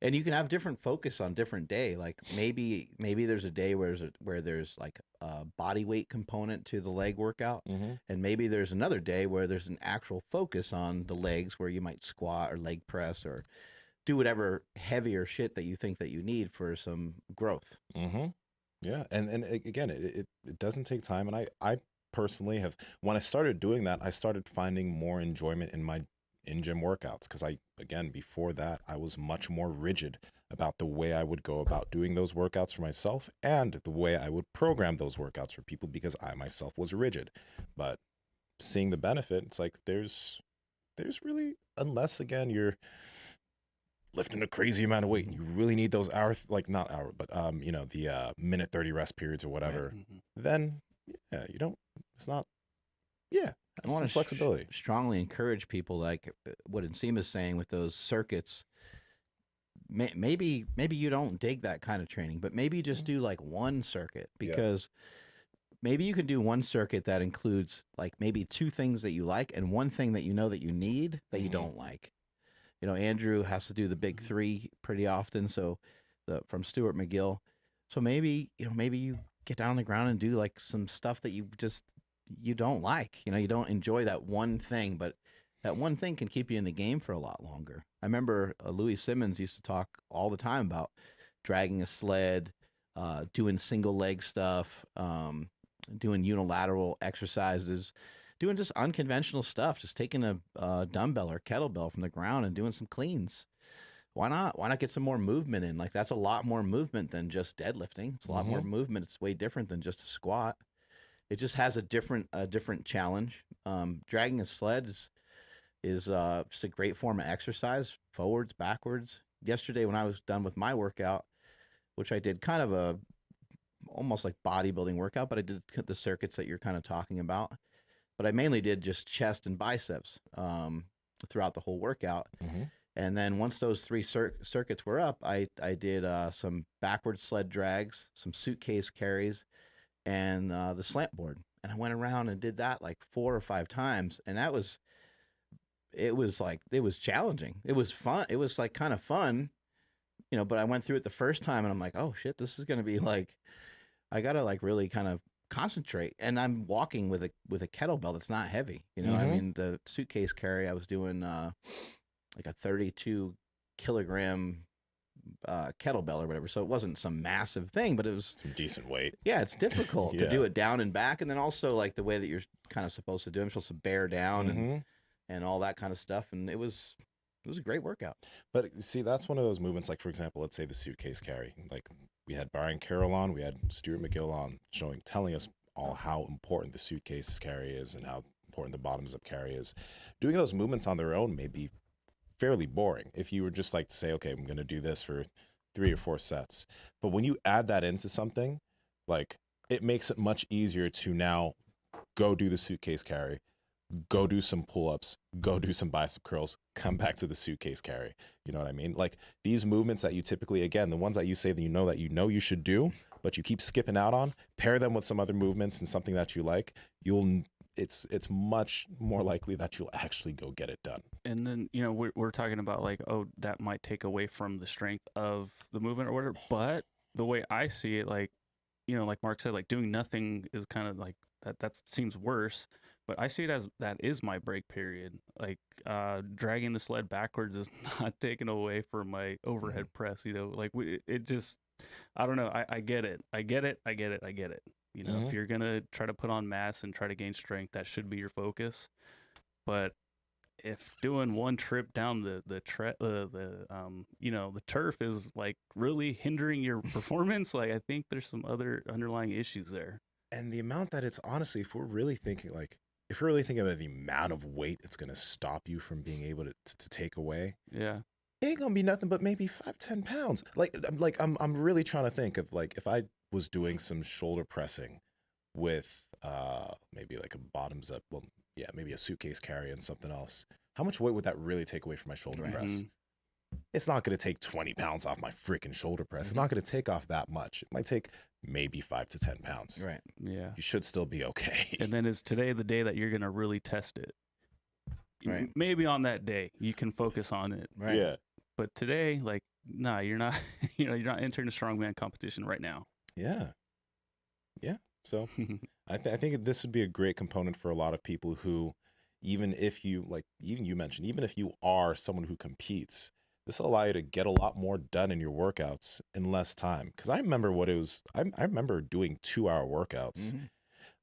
and you can have different focus on different day. Like maybe there's a day where there's like a body weight component to the leg workout, and maybe there's another day where there's an actual focus on the legs, where you might squat or leg press or do whatever heavier shit that you think that you need for some growth. Yeah, and again, it doesn't take time, and I personally have, when I started doing that, I started finding more enjoyment in my in-gym workouts, because before that, I was much more rigid about the way I would go about doing those workouts for myself and the way I would program those workouts for people, because I myself was rigid. But seeing the benefit, it's like there's really, unless again you're lifting a crazy amount of weight and you really need those the minute 30 rest periods or whatever, then you don't, it's not, I want to flexibility. Strongly encourage people, like what Nsima is saying with those circuits. Maybe you don't dig that kind of training, but maybe you just do like one circuit, because maybe you can do one circuit that includes like maybe two things that you like and one thing that you know that you need that you don't like. You know, Andrew has to do the big three pretty often, so from Stuart McGill. So maybe you get down on the ground and do like some stuff that you don't like. You know, you don't enjoy that one thing, but that one thing can keep you in the game for a lot longer. I remember Louis Simmons used to talk all the time about dragging a sled, doing single leg stuff, doing unilateral exercises, doing just unconventional stuff, just taking a dumbbell or kettlebell from the ground and doing some cleans. Why not? Why not get some more movement in? Like, that's a lot more movement than just deadlifting. It's a lot more movement. It's way different than just a squat. It just has a different challenge. Dragging a sled is just a great form of exercise, forwards, backwards. Yesterday when I was done with my workout, which I did kind of almost like bodybuilding workout, but I did the circuits that you're kind of talking about. But I mainly did just chest and biceps throughout the whole workout. And then once those three circuits were up, I did some backward sled drags, some suitcase carries, and the slant board. And I went around and did that like 4 or 5 times. And it was challenging. It was fun. It was like kind of fun, you know, but I went through it the first time and I'm like, oh shit, this is going to be like, I got to like really kind of concentrate. And I'm walking with a kettlebell that's not heavy. You know, I mean, the suitcase carry, I was doing like a 32 kilogram kettlebell or whatever. So it wasn't some massive thing, but it was some decent weight. Yeah, it's difficult to do it down and back. And then also like the way that you're kind of supposed to do it. I'm supposed to bear down and all that kind of stuff. And it was a great workout. But see, that's one of those movements, like for example, let's say the suitcase carry. Like we had Brian Carroll on, we had Stuart McGill on, telling us all how important the suitcase carry is and how important the bottoms up carry is. Doing those movements on their own may be fairly boring if you were just like to say, okay, I'm going to do this for 3 or 4 sets. But when you add that into something, like it makes it much easier to now go do the suitcase carry, go do some pull-ups, go do some bicep curls, come back to the suitcase carry. You know what I mean? Like these movements that you typically, again, the ones that you say that you should do, but you keep skipping out on, pair them with some other movements and something that you like, it's much more likely that you'll actually go get it done. And then, you know, we're talking about like, oh, that might take away from the strength of the movement or whatever. But the way I see it, like, you know, like Mark said, like doing nothing is kind of like that seems worse. But I see it as that is my break period. Like dragging the sled backwards is not taken away from my overhead press. You know, like it just, I don't know. I get it. You know, if you're gonna try to put on mass and try to gain strength, that should be your focus. But if doing one trip down the turf is like really hindering your performance, like I think there's some other underlying issues there. And the amount that it's honestly, if we're really thinking about the amount of weight it's gonna stop you from being able to take away, yeah, it ain't gonna be nothing but maybe 5-10 pounds. I'm really trying to think of like if I was doing some shoulder pressing with maybe like a bottoms up, maybe a suitcase carry and something else, how much weight would that really take away from my shoulder press? it's not going to take 20 pounds off my freaking shoulder press. It's not going to take off that much. It might take maybe 5 to 10 pounds. Right. Yeah. You should still be okay. And then is today the day that you're going to really test it? Right. Maybe on that day you can focus on it. Right. Yeah. But today, like, nah, you're not, you're not entering a strongman competition right now. Yeah. Yeah. So I think this would be a great component for a lot of people who, even if you, like, even you mentioned, even if you are someone who competes, this will allow you to get a lot more done in your workouts in less time. Because I remember what it was, I remember doing 2-hour workouts,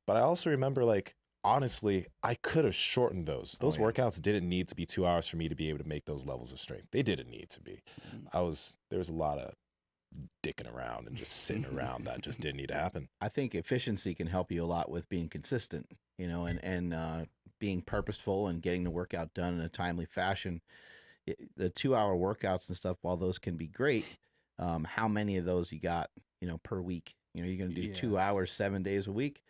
but I also remember, like, honestly, I could have shortened those. Those workouts didn't need to be 2 hours for me to be able to make those levels of strength. They didn't need to be. There was a lot of dicking around and just sitting around that just didn't need to happen. I think efficiency can help you a lot with being consistent, you know, and being purposeful and getting the workout done in a timely fashion. The 2-hour workouts and stuff, while those can be great, how many of those you got, you know, per week? You know, you're going to do 2 hours, 7 days a week.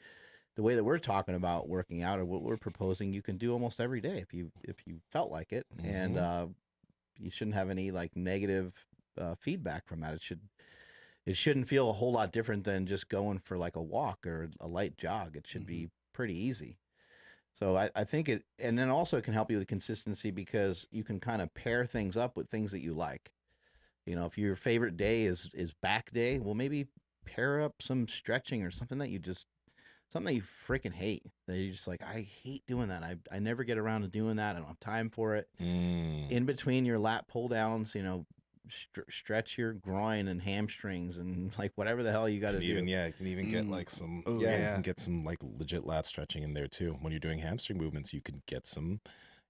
The way that we're talking about working out, or what we're proposing, you can do almost every day if you felt like it, and you shouldn't have any like negative feedback from that. It shouldn't feel a whole lot different than just going for like a walk or a light jog. It should be pretty easy. So I think it, and then also it can help you with consistency because you can kind of pair things up with things that you like. You know, if your favorite day is back day, well, maybe pair up some stretching or something that you freaking hate. That you're just like, I hate doing that. I never get around to doing that. I don't have time for it. In between your lat pull downs, you know, stretch your groin and hamstrings and like whatever the hell you got to do. You can even get like some, you can get some like legit lat stretching in there too. When you're doing hamstring movements, you can get some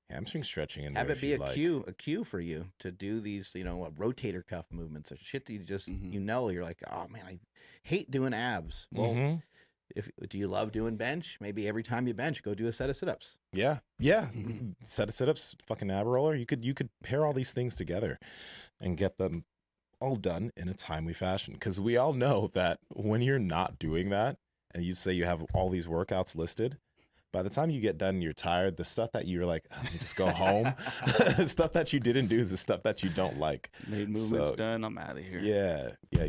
hamstring stretching in there. Have it be a cue for you to do these, you know, rotator cuff movements or shit that you just, you know, you're like, oh man, I hate doing abs. Well, do you love doing bench? Maybe every time you bench, go do a set of sit-ups. Yeah. Set of sit-ups, fucking ab roller. You could pair all these things together and get them all done in a timely fashion. Because we all know that when you're not doing that, and you say you have all these workouts listed, by the time you get done and you're tired, the stuff that you're like, oh, just go home, stuff that you didn't do is the stuff that you don't like. Made movements done, I'm out of here. Yeah.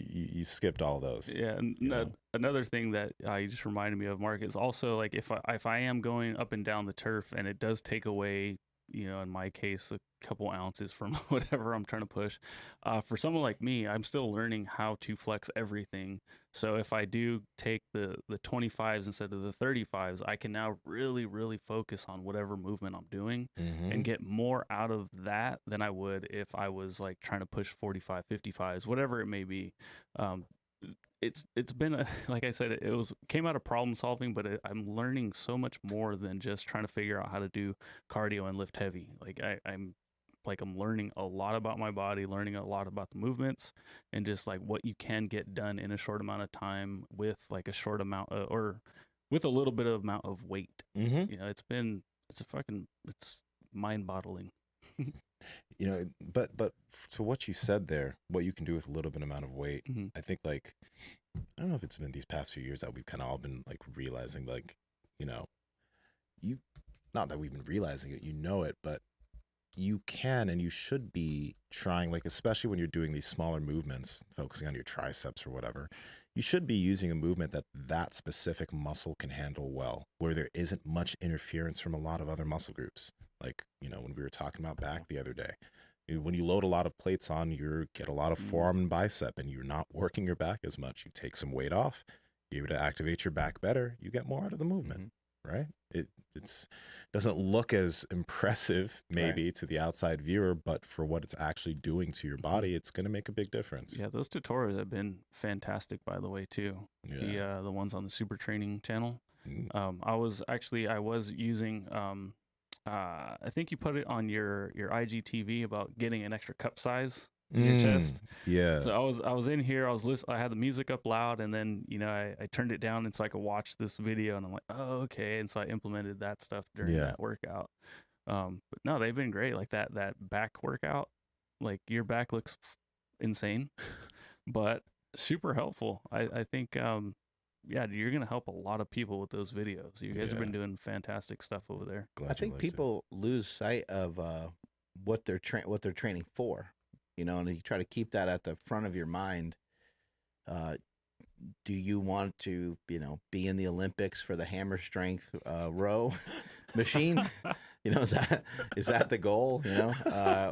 You skipped all those. Yeah, and another thing that you just reminded me of, Mark, is also like if I am going up and down the turf and it does take away, you know, in my case, a couple ounces from whatever I'm trying to push. For someone like me, I'm still learning how to flex everything. So if I do take the 25s instead of the 35s, I can now really, really focus on whatever movement I'm doing and get more out of that than I would if I was like trying to push 45, 55s, whatever it may be. It's been like I said, it came out of problem solving, but I'm learning so much more than just trying to figure out how to do cardio and lift heavy. Like I'm learning a lot about my body, learning a lot about the movements, and just like what you can get done in a short amount of time with like a short amount or with a little bit of amount of weight. You know, it's mind-boggling. You know, but to what you said there, what you can do with a little bit amount of weight, I think, like, I don't know if it's been these past few years that we've kind of all been like realizing, like, you know, not that we've been realizing it, you know it, but you can and you should be trying, like, especially when you're doing these smaller movements, focusing on your triceps or whatever, you should be using a movement that specific muscle can handle well, where there isn't much interference from a lot of other muscle groups. Like, you know, when we were talking about back the other day, when you load a lot of plates on, you get a lot of forearm and bicep, and you're not working your back as much. You take some weight off, you're able to activate your back better, you get more out of the movement, right? It doesn't look as impressive maybe to the outside viewer, but for what it's actually doing to your body, it's going to make a big difference. Yeah, those tutorials have been fantastic, by the way, too. Yeah. The ones on the Super Training channel. I was using I think you put it on your IGTV about getting an extra cup size in your chest. Yeah. So I was in here, I had the music up loud, and then, you know, I turned it down and so I could watch this video, and I'm like, oh, okay. And so I implemented that stuff during that workout. But no, they've been great. Like that back workout, like your back looks insane, but super helpful. I think, yeah, you're going to help a lot of people with those videos. You guys have been doing fantastic stuff over there. I think people lose sight of what they're training for, and you try to keep that at the front of your mind. Do you want to, be in the Olympics for the hammer strength row machine? Is that the goal?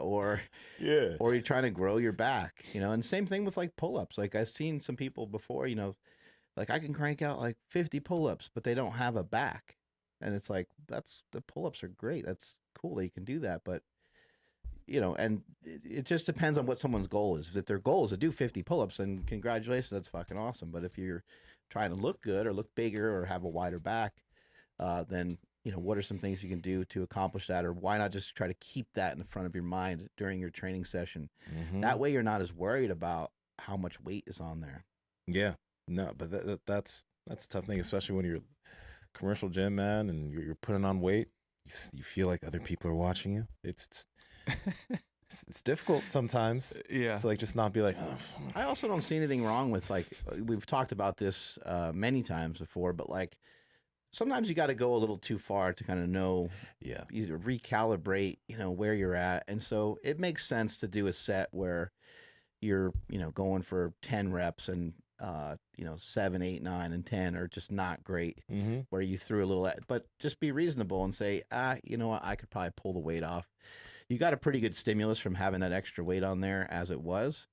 Or Yeah. or you're trying to grow your back, and same thing with like pull-ups. Like I've seen some people before, like I can crank out like 50 pull-ups, but they don't have a back, and it's like the pull-ups are great. That's cool that you can do that, but and it just depends on what someone's goal is. If their goal is to do 50 pull-ups, then congratulations, that's fucking awesome. But if you're trying to look good or look bigger or have a wider back, then what are some things you can do to accomplish that? Or why not just try to keep that in the front of your mind during your training session? That way you're not as worried about how much weight is on there. Yeah. No, but that's a tough thing, especially when you're commercial gym, man, and you're putting on weight. You feel like other people are watching you. It's difficult sometimes. Yeah. It's like just not be like, oh. I also don't see anything wrong with, like, we've talked about this many times before, but like sometimes you got to go a little too far to kind of know, either recalibrate, where you're at. And so it makes sense to do a set where you're, going for 10 reps and, 7, 8, 9, and 10 are just not great, where you threw a little, but just be reasonable and say, you know what, I could probably pull the weight off. You got a pretty good stimulus from having that extra weight on there as it was.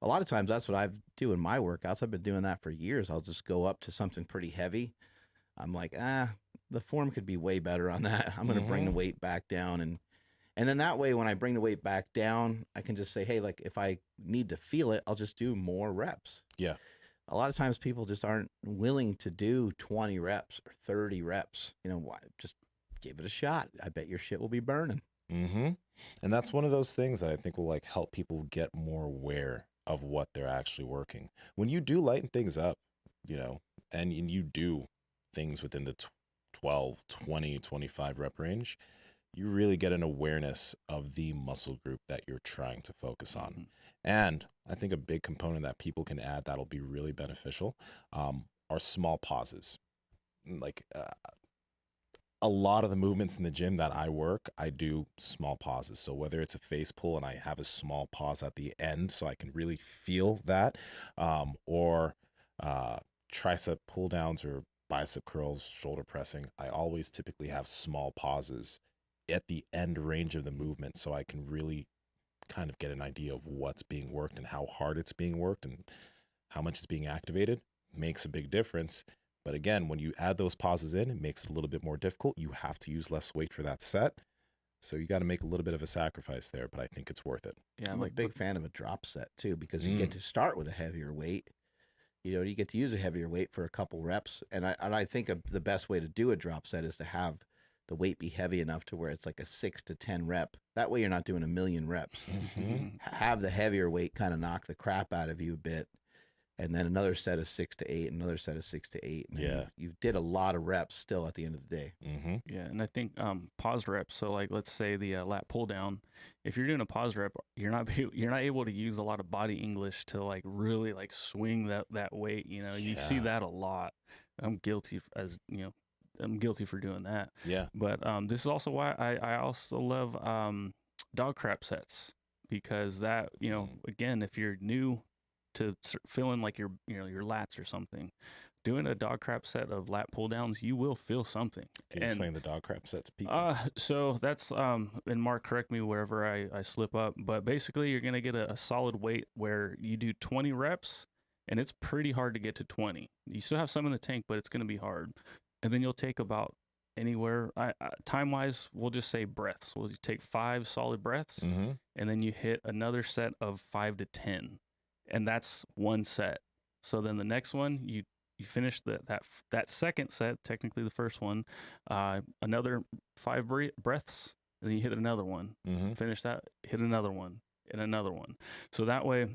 A lot of times that's what I do in my workouts. I've been doing that for years. I'll just go up to something pretty heavy. I'm like, the form could be way better on that. I'm going to bring the weight back down. And then that way, when I bring the weight back down, I can just say, hey, like if I need to feel it, I'll just do more reps. Yeah. A lot of times people just aren't willing to do 20 reps or 30 reps. Why? Just give it a shot. I bet your shit will be burning. And that's one of those things that I think will like help people get more aware of what they're actually working. When you do lighten things up, and you do things within the 12, 20, 25 rep range, you really get an awareness of the muscle group that you're trying to focus on. And I think a big component that people can add that'll be really beneficial are small pauses. Like a lot of the movements in the gym that I work, I do small pauses. So whether it's a face pull and I have a small pause at the end so I can really feel that, or tricep pull downs or bicep curls, shoulder pressing, I always typically have small pauses at the end range of the movement so I can really kind of get an idea of what's being worked and how hard it's being worked and how much is being activated. Makes a big difference. But again, when you add those pauses in, it makes it a little bit more difficult. You have to use less weight for that set. So you got to make a little bit of a sacrifice there, but I think it's worth it. Yeah, I'm a big fan of a drop set too, because you get to start with a heavier weight. You get to use a heavier weight for a couple reps. And I think the best way to do a drop set is to have the weight be heavy enough to where it's like a 6 to 10 rep. That way you're not doing a million reps. Have the heavier weight kind of knock the crap out of you a bit. And then another set of 6 to 8, another set of 6 to 8. And you did a lot of reps still at the end of the day. Yeah, and I think pause reps. So like, let's say the lat pull down. If you're doing a pause rep, you're not able to use a lot of body English to like really like swing that weight. You see that a lot. I'm guilty I'm guilty for doing that. Yeah. But this is also why I also love dog crap sets, because that again, if you're new to feeling like your lats or something, doing a dog crap set of lat pull downs, you will feel something. Can you explain the dog crap sets, people? So that's and Mark, correct me wherever I slip up, but basically you're gonna get a solid weight where you do 20 reps, and it's pretty hard to get to 20. You still have some in the tank, but it's gonna be hard. And then you'll take about anywhere time wise, we'll just say breaths. We'll take 5 solid breaths, and then you hit another set of 5 to 10. And that's one set. So then the next one, you finish that second set, technically the first one, another 5 breaths, and then you hit another one. Finish that, hit another one, and another one. So that way,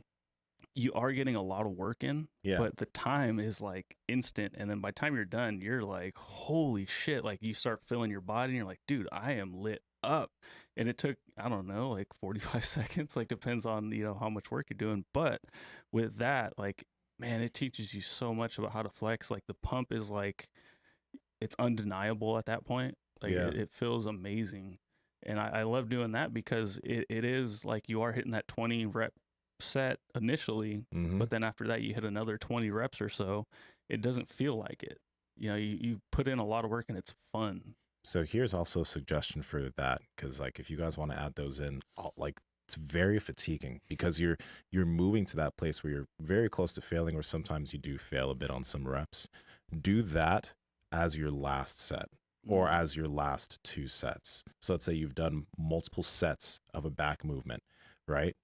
you are getting a lot of work in, but the time is like instant. And then by the time you're done, you're like, holy shit. Like you start feeling your body and you're like, dude, I am lit up. And it took, I don't know, like 45 seconds, like depends on, how much work you're doing. But with that, like, man, it teaches you so much about how to flex. Like the pump is like, it's undeniable at that point. Like it feels amazing. And I love doing that because it is like you are hitting that 20 rep set initially, Mm-hmm. but then after that you hit another 20 reps or so. It doesn't feel like it. You know, you put in a lot of work and it's fun. So here's also a suggestion for that, because like if you guys want to add those in, like it's very fatiguing because you're moving to that place where you're very close to failing, or sometimes you do fail a bit on some reps. Do that as your last set or as your last 2 sets. So let's say you've done multiple sets of a back movement, right?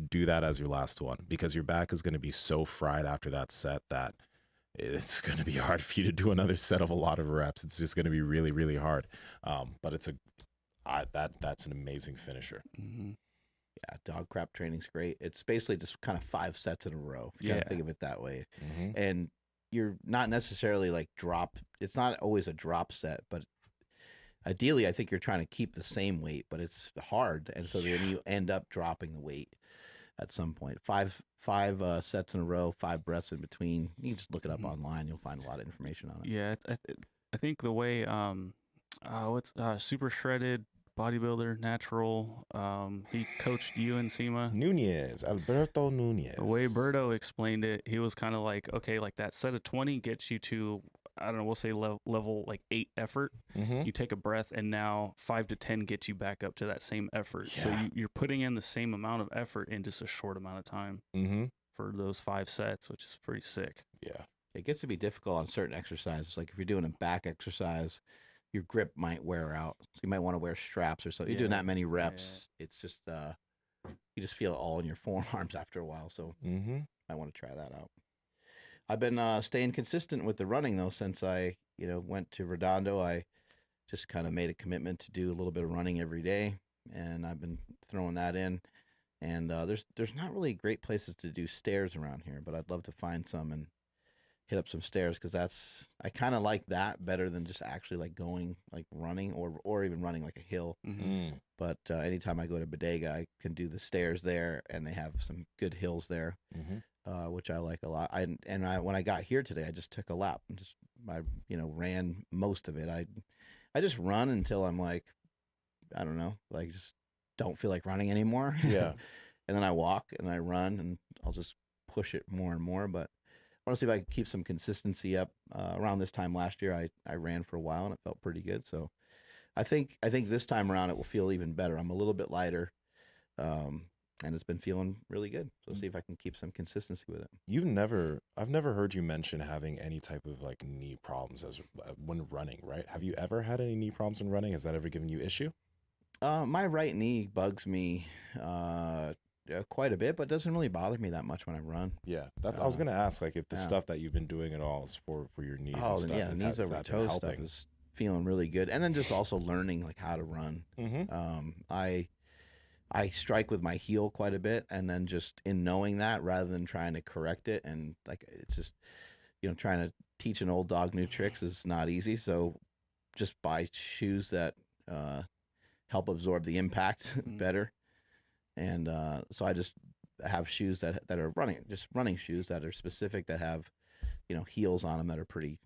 Do that as your last one, because your back is going to be so fried after that set that it's going to be hard for you to do another set of a lot of reps. It's just going to be really, really hard. But it's that's an amazing finisher. Mm-hmm. Yeah, dog crap training's great. It's basically just kind of 5 sets in a row. If you kind of think of it that way. Mm-hmm. And you're not necessarily like it's not always a drop set, but ideally I think you're trying to keep the same weight, but it's hard. And so then you end up dropping the weight at some point. Five sets in a row, 5 breaths in between. You can just look it up online. You'll find a lot of information on it. Yeah, I think the way super shredded bodybuilder, natural. He coached you and Nsima. Alberto Nunez. The way Berto explained it, he was kind of like, okay, like that set of 20 gets you to, I don't know, we'll say level like 8 effort. Mm-hmm. You take a breath, and now 5 to 10 gets you back up to that same effort. Yeah. So you're putting in the same amount of effort in just a short amount of time Mm-hmm. for those 5 sets, which is pretty sick. Yeah. It gets to be difficult on certain exercises. Like if you're doing a back exercise, your grip might wear out. So you might want to wear straps or so. You're doing that many reps. Yeah. It's just, you just feel it all in your forearms after a while. So I want to try that out. I've been staying consistent with the running though, since I, went to Redondo. I just kind of made a commitment to do a little bit of running every day, and I've been throwing that in. And there's not really great places to do stairs around here, but I'd love to find some and hit up some stairs, because I kind of like that better than just actually like going like running or even running like a hill. Mm-hmm. But anytime I go to Bodega, I can do the stairs there, and they have some good hills there, which I like a lot. When I got here today, I just took a lap and I ran most of it. I just run until I'm like, I don't know, like just don't feel like running anymore. Yeah. And then I walk and I run, and I'll just push it more and more. But I want to see if I can keep some consistency up. Around this time last year, I ran for a while, and it felt pretty good. So I think this time around it will feel even better. I'm a little bit lighter, and it's been feeling really good. So see if I can keep some consistency with it. I've never heard you mention having any type of like knee problems when running, right? Have you ever had any knee problems when running? Has that ever given you issue? My right knee bugs me quite a bit, but doesn't really bother me that much when I run. Yeah, I was gonna ask, like, if the stuff that you've been doing at all is for your knees. Oh, and stuff, yeah, knees over toe stuff is feeling really good, and then just also learning like how to run. I strike with my heel quite a bit, and then just in knowing that, rather than trying to correct it, and like it's just trying to teach an old dog new tricks is not easy. So just buy shoes that help absorb the impact better. And so I just have shoes that are running shoes that are specific, that have heels on them that are pretty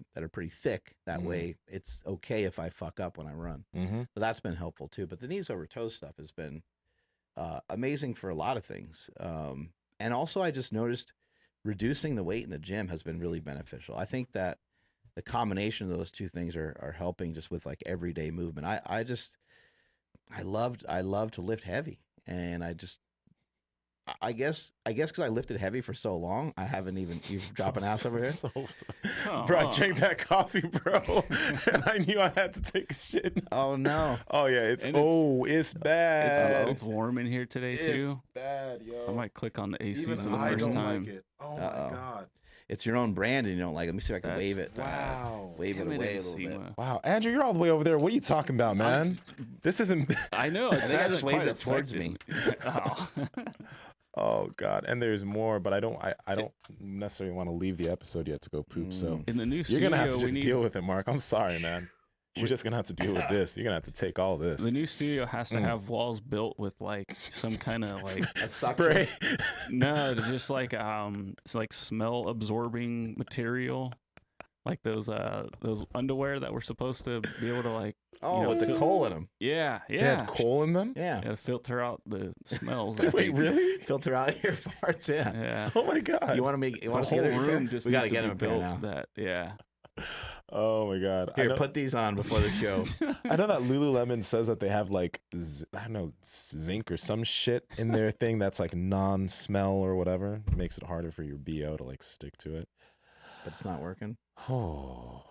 thick. That way it's okay if I fuck up when I run. So that's been helpful too. But the knees over toes stuff has been amazing for a lot of things. And also I just noticed reducing the weight in the gym has been really beneficial. I think that the combination of those two things are helping just with like everyday movement. I love to lift heavy, and I guess because I lifted heavy for so long, I haven't even. You dropping ass over here? Bro, I drank that coffee, bro, and I knew I had to take a shit. Oh no! Oh yeah, it's bad. It's warm in here today too. It's bad, yo. I might click on the AC Even for the I first don't time. like it. Oh my god. It's your own brand, and you don't like it. Let me see if I can That's wave it. Wow. Wave it Damn away a Nsima. little bit. Wow, Andrew, you're all the way over there. What are you talking about, man? This isn't. I know. I think I just waved it towards me. Oh. Oh god, and there's more, but I don't necessarily want to leave the episode yet to go poop. So In the new you're studio, gonna have to just deal with it, Mark. I'm sorry, man. You're just gonna have to deal with this. You're gonna have to take all this. The new studio has to have walls built with like some kind of like Spray. no, just like it's like smell absorbing material. like those underwear that were supposed to be able to like Oh, know, with the fil- coal in them. yeah They had coal in them. Yeah. to filter out the smells. I Wait, think. really? Filter out your farts. Yeah. Yeah. Oh my god. You want to make? You The want to whole get a room pair? just We needs gotta to get be him a pair built now. that yeah. Oh my god. Here, put these on before the show. I know that Lululemon says that they have like I don't know, zinc or some shit in their thing that's like non-smell or whatever. It makes it harder for your BO to like stick to it. But it's not working. Oh.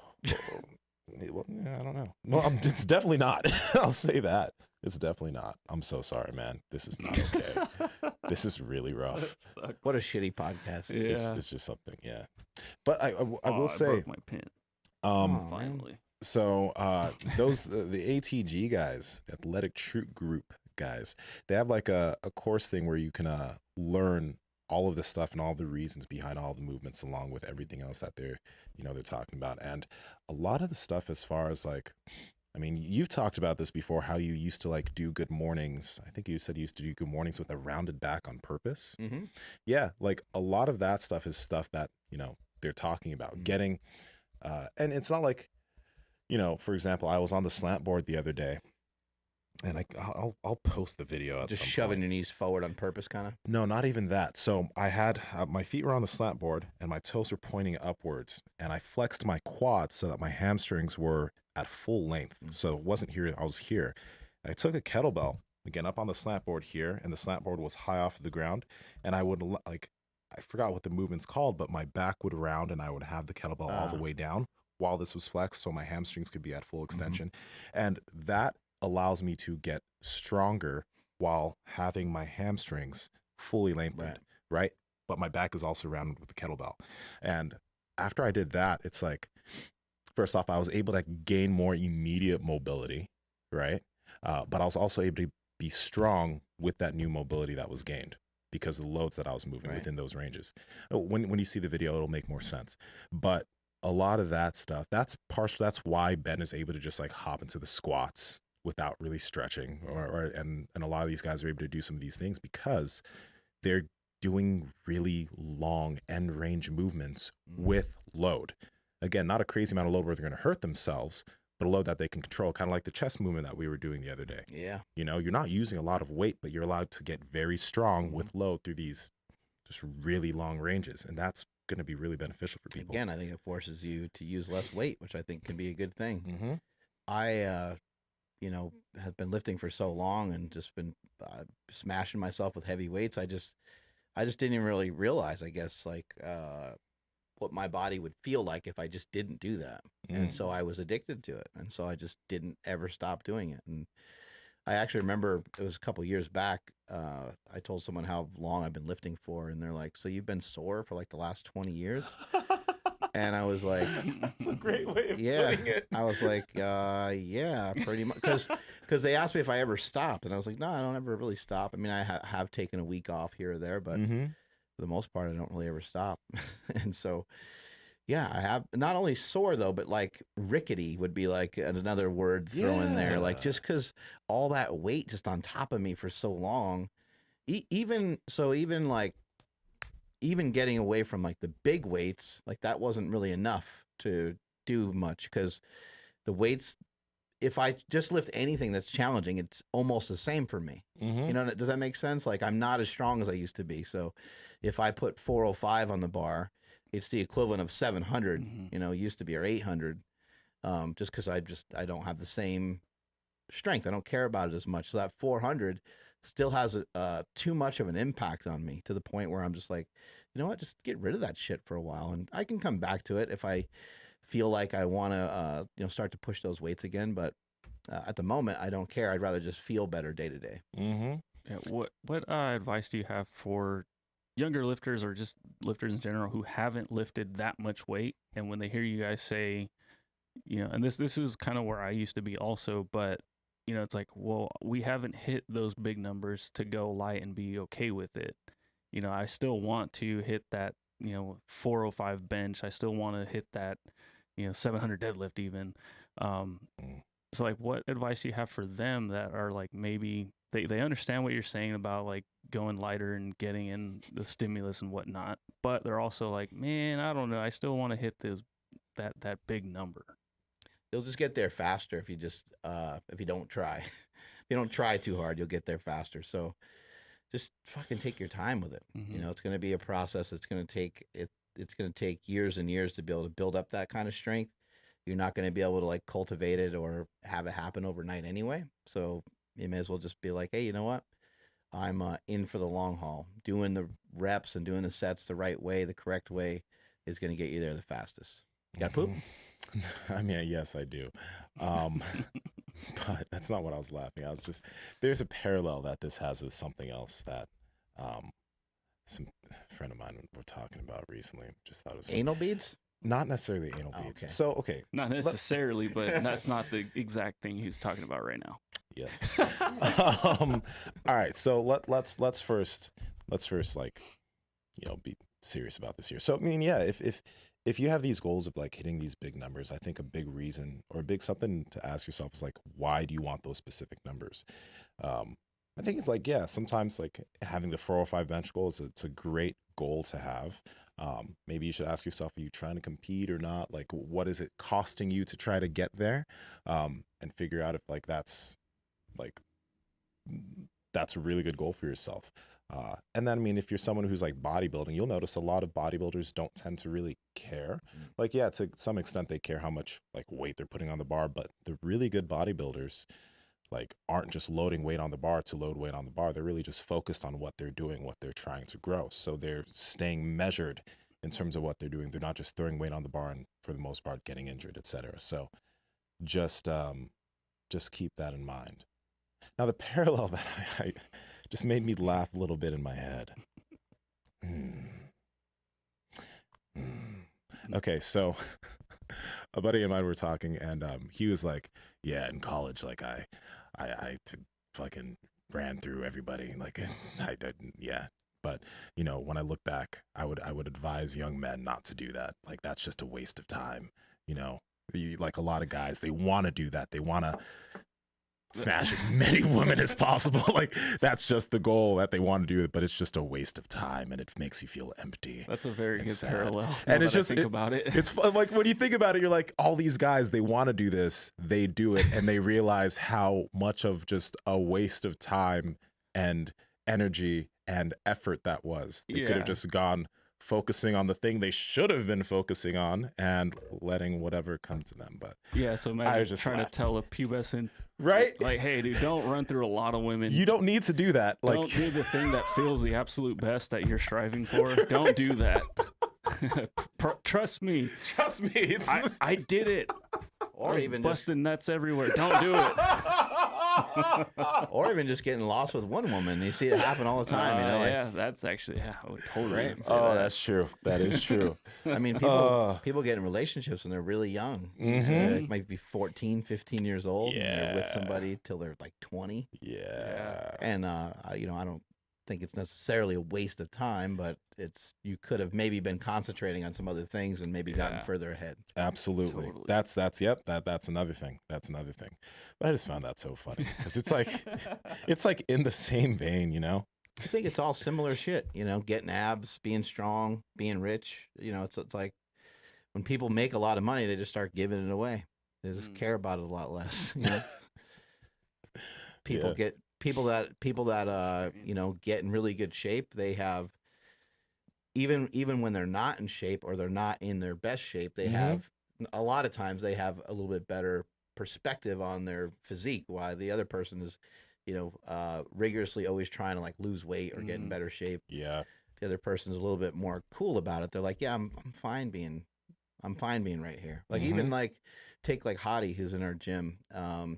Well, yeah, I don't know. Well, it's definitely not. I'll say that. It's definitely not. I'm so sorry, man. This is not okay. This is really rough. What a shitty podcast. Yeah. It's just something, yeah. But I will I say, broke my pen. Oh, man. Finally. so those the ATG guys, Athletic Troop Group guys, they have like a course thing where you can learn all of the stuff and all the reasons behind all the movements along with everything else that they're talking about. And a lot of the stuff as far as like, I mean, you've talked about this before, how you used to like do good mornings. I think you said you used to do good mornings with a rounded back on purpose. Mm-hmm. Yeah, like a lot of that stuff is stuff that, they're talking about getting, and it's not like, for example, I was on the slant board the other day, and I'll post the video at Just some shoving point. your knees forward on purpose, kind of. No, not even that. So I had my feet were on the slant board and my toes were pointing upwards, and I flexed my quads so that my hamstrings were at full length. So it wasn't here, I was here. I took a kettlebell, again, up on the slant board here, and the slant board was high off the ground, and I would I forgot what the movement's called, but my back would round and I would have the kettlebell all the way down while this was flexed so my hamstrings could be at full extension. And that allows me to get stronger while having my hamstrings fully lengthened, right? But my back is also rounded with the kettlebell. And after I did that, it's like, first off, I was able to gain more immediate mobility, right? But I was also able to be strong with that new mobility that was gained because of the loads that I was moving within those ranges. When you see the video, it'll make more sense. But a lot of that stuff, that's why Ben is able to just like hop into the squats without really stretching, and a lot of these guys are able to do some of these things because they're doing really long end range movements with load. Again, not a crazy amount of load where they're going to hurt themselves, but a load that they can control, kind of like the chest movement that we were doing the other day. Yeah. You're not using a lot of weight, but you're allowed to get very strong with load through these just really long ranges, and that's going to be really beneficial for people. Again, I think it forces you to use less weight, which I think can be a good thing. Mm-hmm. I have been lifting for so long and just been smashing myself with heavy weights. I just didn't even really realize, I guess, like what my body would feel like if I just didn't do that. And so I was addicted to it. And so I just didn't ever stop doing it. And I actually remember it was a couple of years back. I told someone how long I've been lifting for, and they're like, "So you've been sore for like the last 20 years?" And I was like, That's a great way of putting it. I was like, yeah, pretty much. Because they asked me if I ever stopped. And I was like, no, I don't ever really stop. I mean, I have taken a week off here or there, but for the most part, I don't really ever stop. And so, yeah, I have not only sore, though, but like rickety would be like another word thrown in there. Like just because all that weight just on top of me for so long, even getting away from like the big weights, like that wasn't really enough to do much because the weights, if I just lift anything that's challenging, it's almost the same for me. You know, does that make sense? Like I'm not as strong as I used to be. So if I put 405 on the bar, it's the equivalent of 700, used to be, or 800, just because I don't have the same strength. I don't care about it as much. So that 400 still has too much of an impact on me to the point where I'm just like, you know what, just get rid of that shit for a while. And I can come back to it if I feel like I want to, start to push those weights again. But at the moment, I don't care. I'd rather just feel better day to day. Yeah, what advice do you have for younger lifters or just lifters in general who haven't lifted that much weight? And when they hear you guys say, and this is kind of where I used to be also, but it's like, well, we haven't hit those big numbers to go light and be okay with it. I still want to hit that, 405 bench. I still want to hit that, 700 deadlift even. So like, what advice do you have for them that are like, maybe they understand what you're saying about like going lighter and getting in the stimulus and whatnot, but they're also like, man, I don't know, I still want to hit that big number. You'll just get there faster if you just if you don't try. If you don't try too hard, you'll get there faster. So just fucking take your time with it. You know, it's going to be a process. It's going to take it's going to take years and years to be able to build up that kind of strength. You're not going to be able to like cultivate it or have it happen overnight anyway. So you may as well just be like, hey, you know what? I'm in for the long haul. Doing the reps and doing the sets the right way, the correct way, is going to get you there the fastest. Got to poop? I mean, yes, I do. But that's not what I was laughing at. I was just, there's a parallel that this has with something else that some friend of mine were talking about recently. Just thought it was Anal beads? not necessarily anal beads. Okay. So, okay, Not necessarily, but that's not the exact thing he's talking about right now. yes. All right, so let's first like, you know, be serious about this here. So I mean, yeah, if you have these goals of like hitting these big numbers, I think a big reason or a big something to ask yourself is like, why do you want those specific numbers? I think like, yeah, sometimes like having the 405 bench goal is it's a great goal to have. Maybe you should ask yourself, are you trying to compete or not? Like, what is it costing you to try to get there? And figure out if like that's a really good goal for yourself. And then, I mean, if you're someone who's like bodybuilding, you'll notice a lot of bodybuilders don't tend to really care. Like, yeah, to some extent they care how much like weight they're putting on the bar, but the really good bodybuilders like aren't just loading weight on the bar to load weight on the bar. They're really just focused on what they're doing, what they're trying to grow. So they're staying measured in terms of what they're doing. They're not just throwing weight on the bar and for the most part getting injured, etc. So just keep that in mind. Now the parallel that I just made me laugh a little bit in my head. Okay, so a buddy of mine were talking, and he was like, "Yeah, in college, like I fucking ran through everybody. Like I didn't, yeah. But you know, when I look back, I would advise young men not to do that. Like that's just a waste of time. You know, like a lot of guys, they want to do that. They want to smash as many women as possible. Like that's just the goal that they want to do, but it's just a waste of time and it makes you feel empty. That's a very good sad. parallel. And it's just think about it. It's like when you think about it, you're like, all these guys, they want to do this, they do it, and they realize how much of just a waste of time and energy and effort that was. They could Yeah. have just gone focusing on the thing they should have been focusing on and letting whatever come to them. But Yeah, so I imagine was just trying to laughing. tell a pubescent, right, like, hey, dude, don't run through a lot of women. you don't need to do that. Like Don't do the thing that feels the absolute best that you're striving for. Don't do that. Trust me. trust me, it's I did it. Or I was even just, busting nuts everywhere. Don't do it. or even just getting lost with one woman. You see it happen all the time. You know, like, yeah, that's actually, yeah, I would totally Right. say oh, that. that's true. That is true. I mean, people get in relationships when they're really young. Mhm. Might be 14, 15 years old. And they're with Yeah. somebody till they're like 20. Yeah. And, you know, I don't think it's necessarily a waste of time, but you could have maybe been concentrating on some other things and maybe gotten Yeah. further ahead. Absolutely. Totally. That's that's another thing. That's another thing. But I just found that so funny because it's like in the same vein, you know? I think it's all similar shit, you know, getting abs, being strong, being rich. You know, it's like when people make a lot of money, they just start giving it away. They just care about it a lot less. You know, people Yeah. people that you know, get in really good shape. They have even when they're not in shape or they're not in their best shape, they Mhm. have a lot of times they have a little bit better perspective on their physique. While the other person is, you know, rigorously always trying to like lose weight or get in better shape. Yeah. The other person is a little bit more cool about it. They're like, yeah, I'm fine being right here. Like even like take like Hottie, who's in our gym.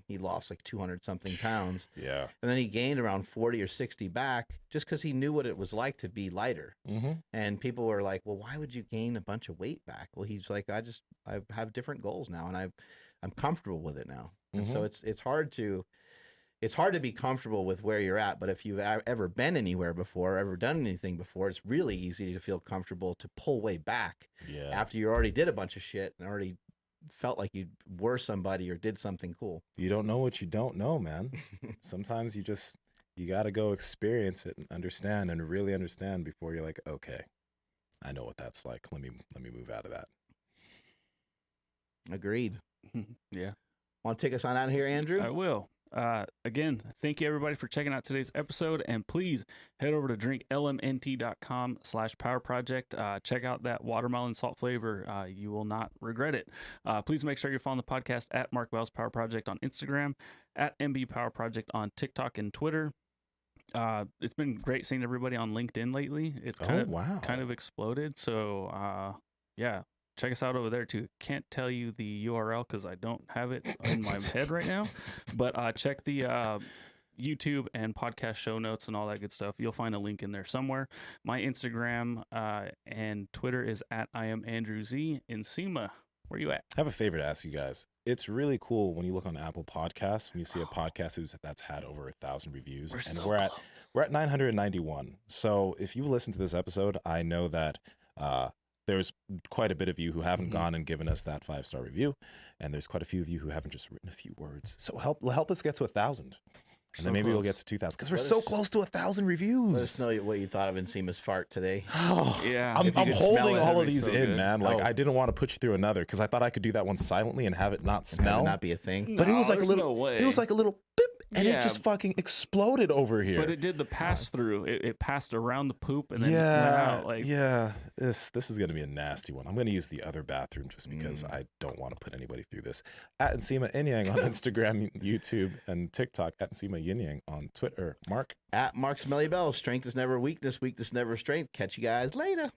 He lost like 200 something pounds, Yeah. and then he gained around 40 or 60 back just because he knew what it was like to be lighter. Mm-hmm. And people were like, well, why would you gain a bunch of weight back? Well, he's like, I have different goals now, and I'm comfortable with it now. And so it's hard to be comfortable with where you're at. But if you've ever been anywhere before, ever done anything before, it's really easy to feel comfortable to pull way back Yeah. after you already did a bunch of shit and already felt like you were somebody or did something cool. You don't know what you don't know, man. Sometimes you got to go experience it and understand and really understand before you're like, okay, I know what that's like. Let me move out of that. Agreed. Yeah. Want to take us on out of here, Andrew? I will. Again, thank you everybody for checking out today's episode, and please head over to drinklmnt.com/power project. Check out that watermelon salt flavor. You will not regret it. Please make sure you're following the podcast at Mark Bell's Power Project on Instagram, at MB Power Project on TikTok and Twitter. It's been great seeing everybody on LinkedIn lately. It's kind of exploded. So yeah, check us out over there too. Can't tell you the URL because I don't have it in my head right now, but check the YouTube and podcast show notes and all that good stuff. You'll find a link in there somewhere. My Instagram and Twitter is at I am Andrew Z. Nsima, where you at? I have a favor to ask you guys. It's really cool when you look on Apple Podcasts, when you see a podcast that's had over 1,000 reviews, we're at 991. So if you listen to this episode, I know that there's quite a bit of you who haven't gone and given us that 5-star review, and there's quite a few of you who haven't just written a few words. So help us get to 1,000. And then maybe we'll get to 2,000 because we're so close to 1,000 reviews. Let us know what you thought of Nsima's fart today. Oh, yeah, I'm holding all of these so in, good. man. Like I didn't want to put you through another because I thought I could do that one silently and have it not smell, not be a thing. But it was like a there's little. no way. It was like a little beep, and Yeah. it just fucking exploded over here. But it did the pass through. It passed around the poop and then went yeah, out. Like, yeah. This is gonna be a nasty one. I'm gonna use the other bathroom just because I don't want to put anybody through this. At Nsima Inyang on Instagram, YouTube, and TikTok. At Nsima Inyang on Twitter. Mark. At Mark Smelly Bell. Strength is never weakness. Weakness never strength. Catch you guys later.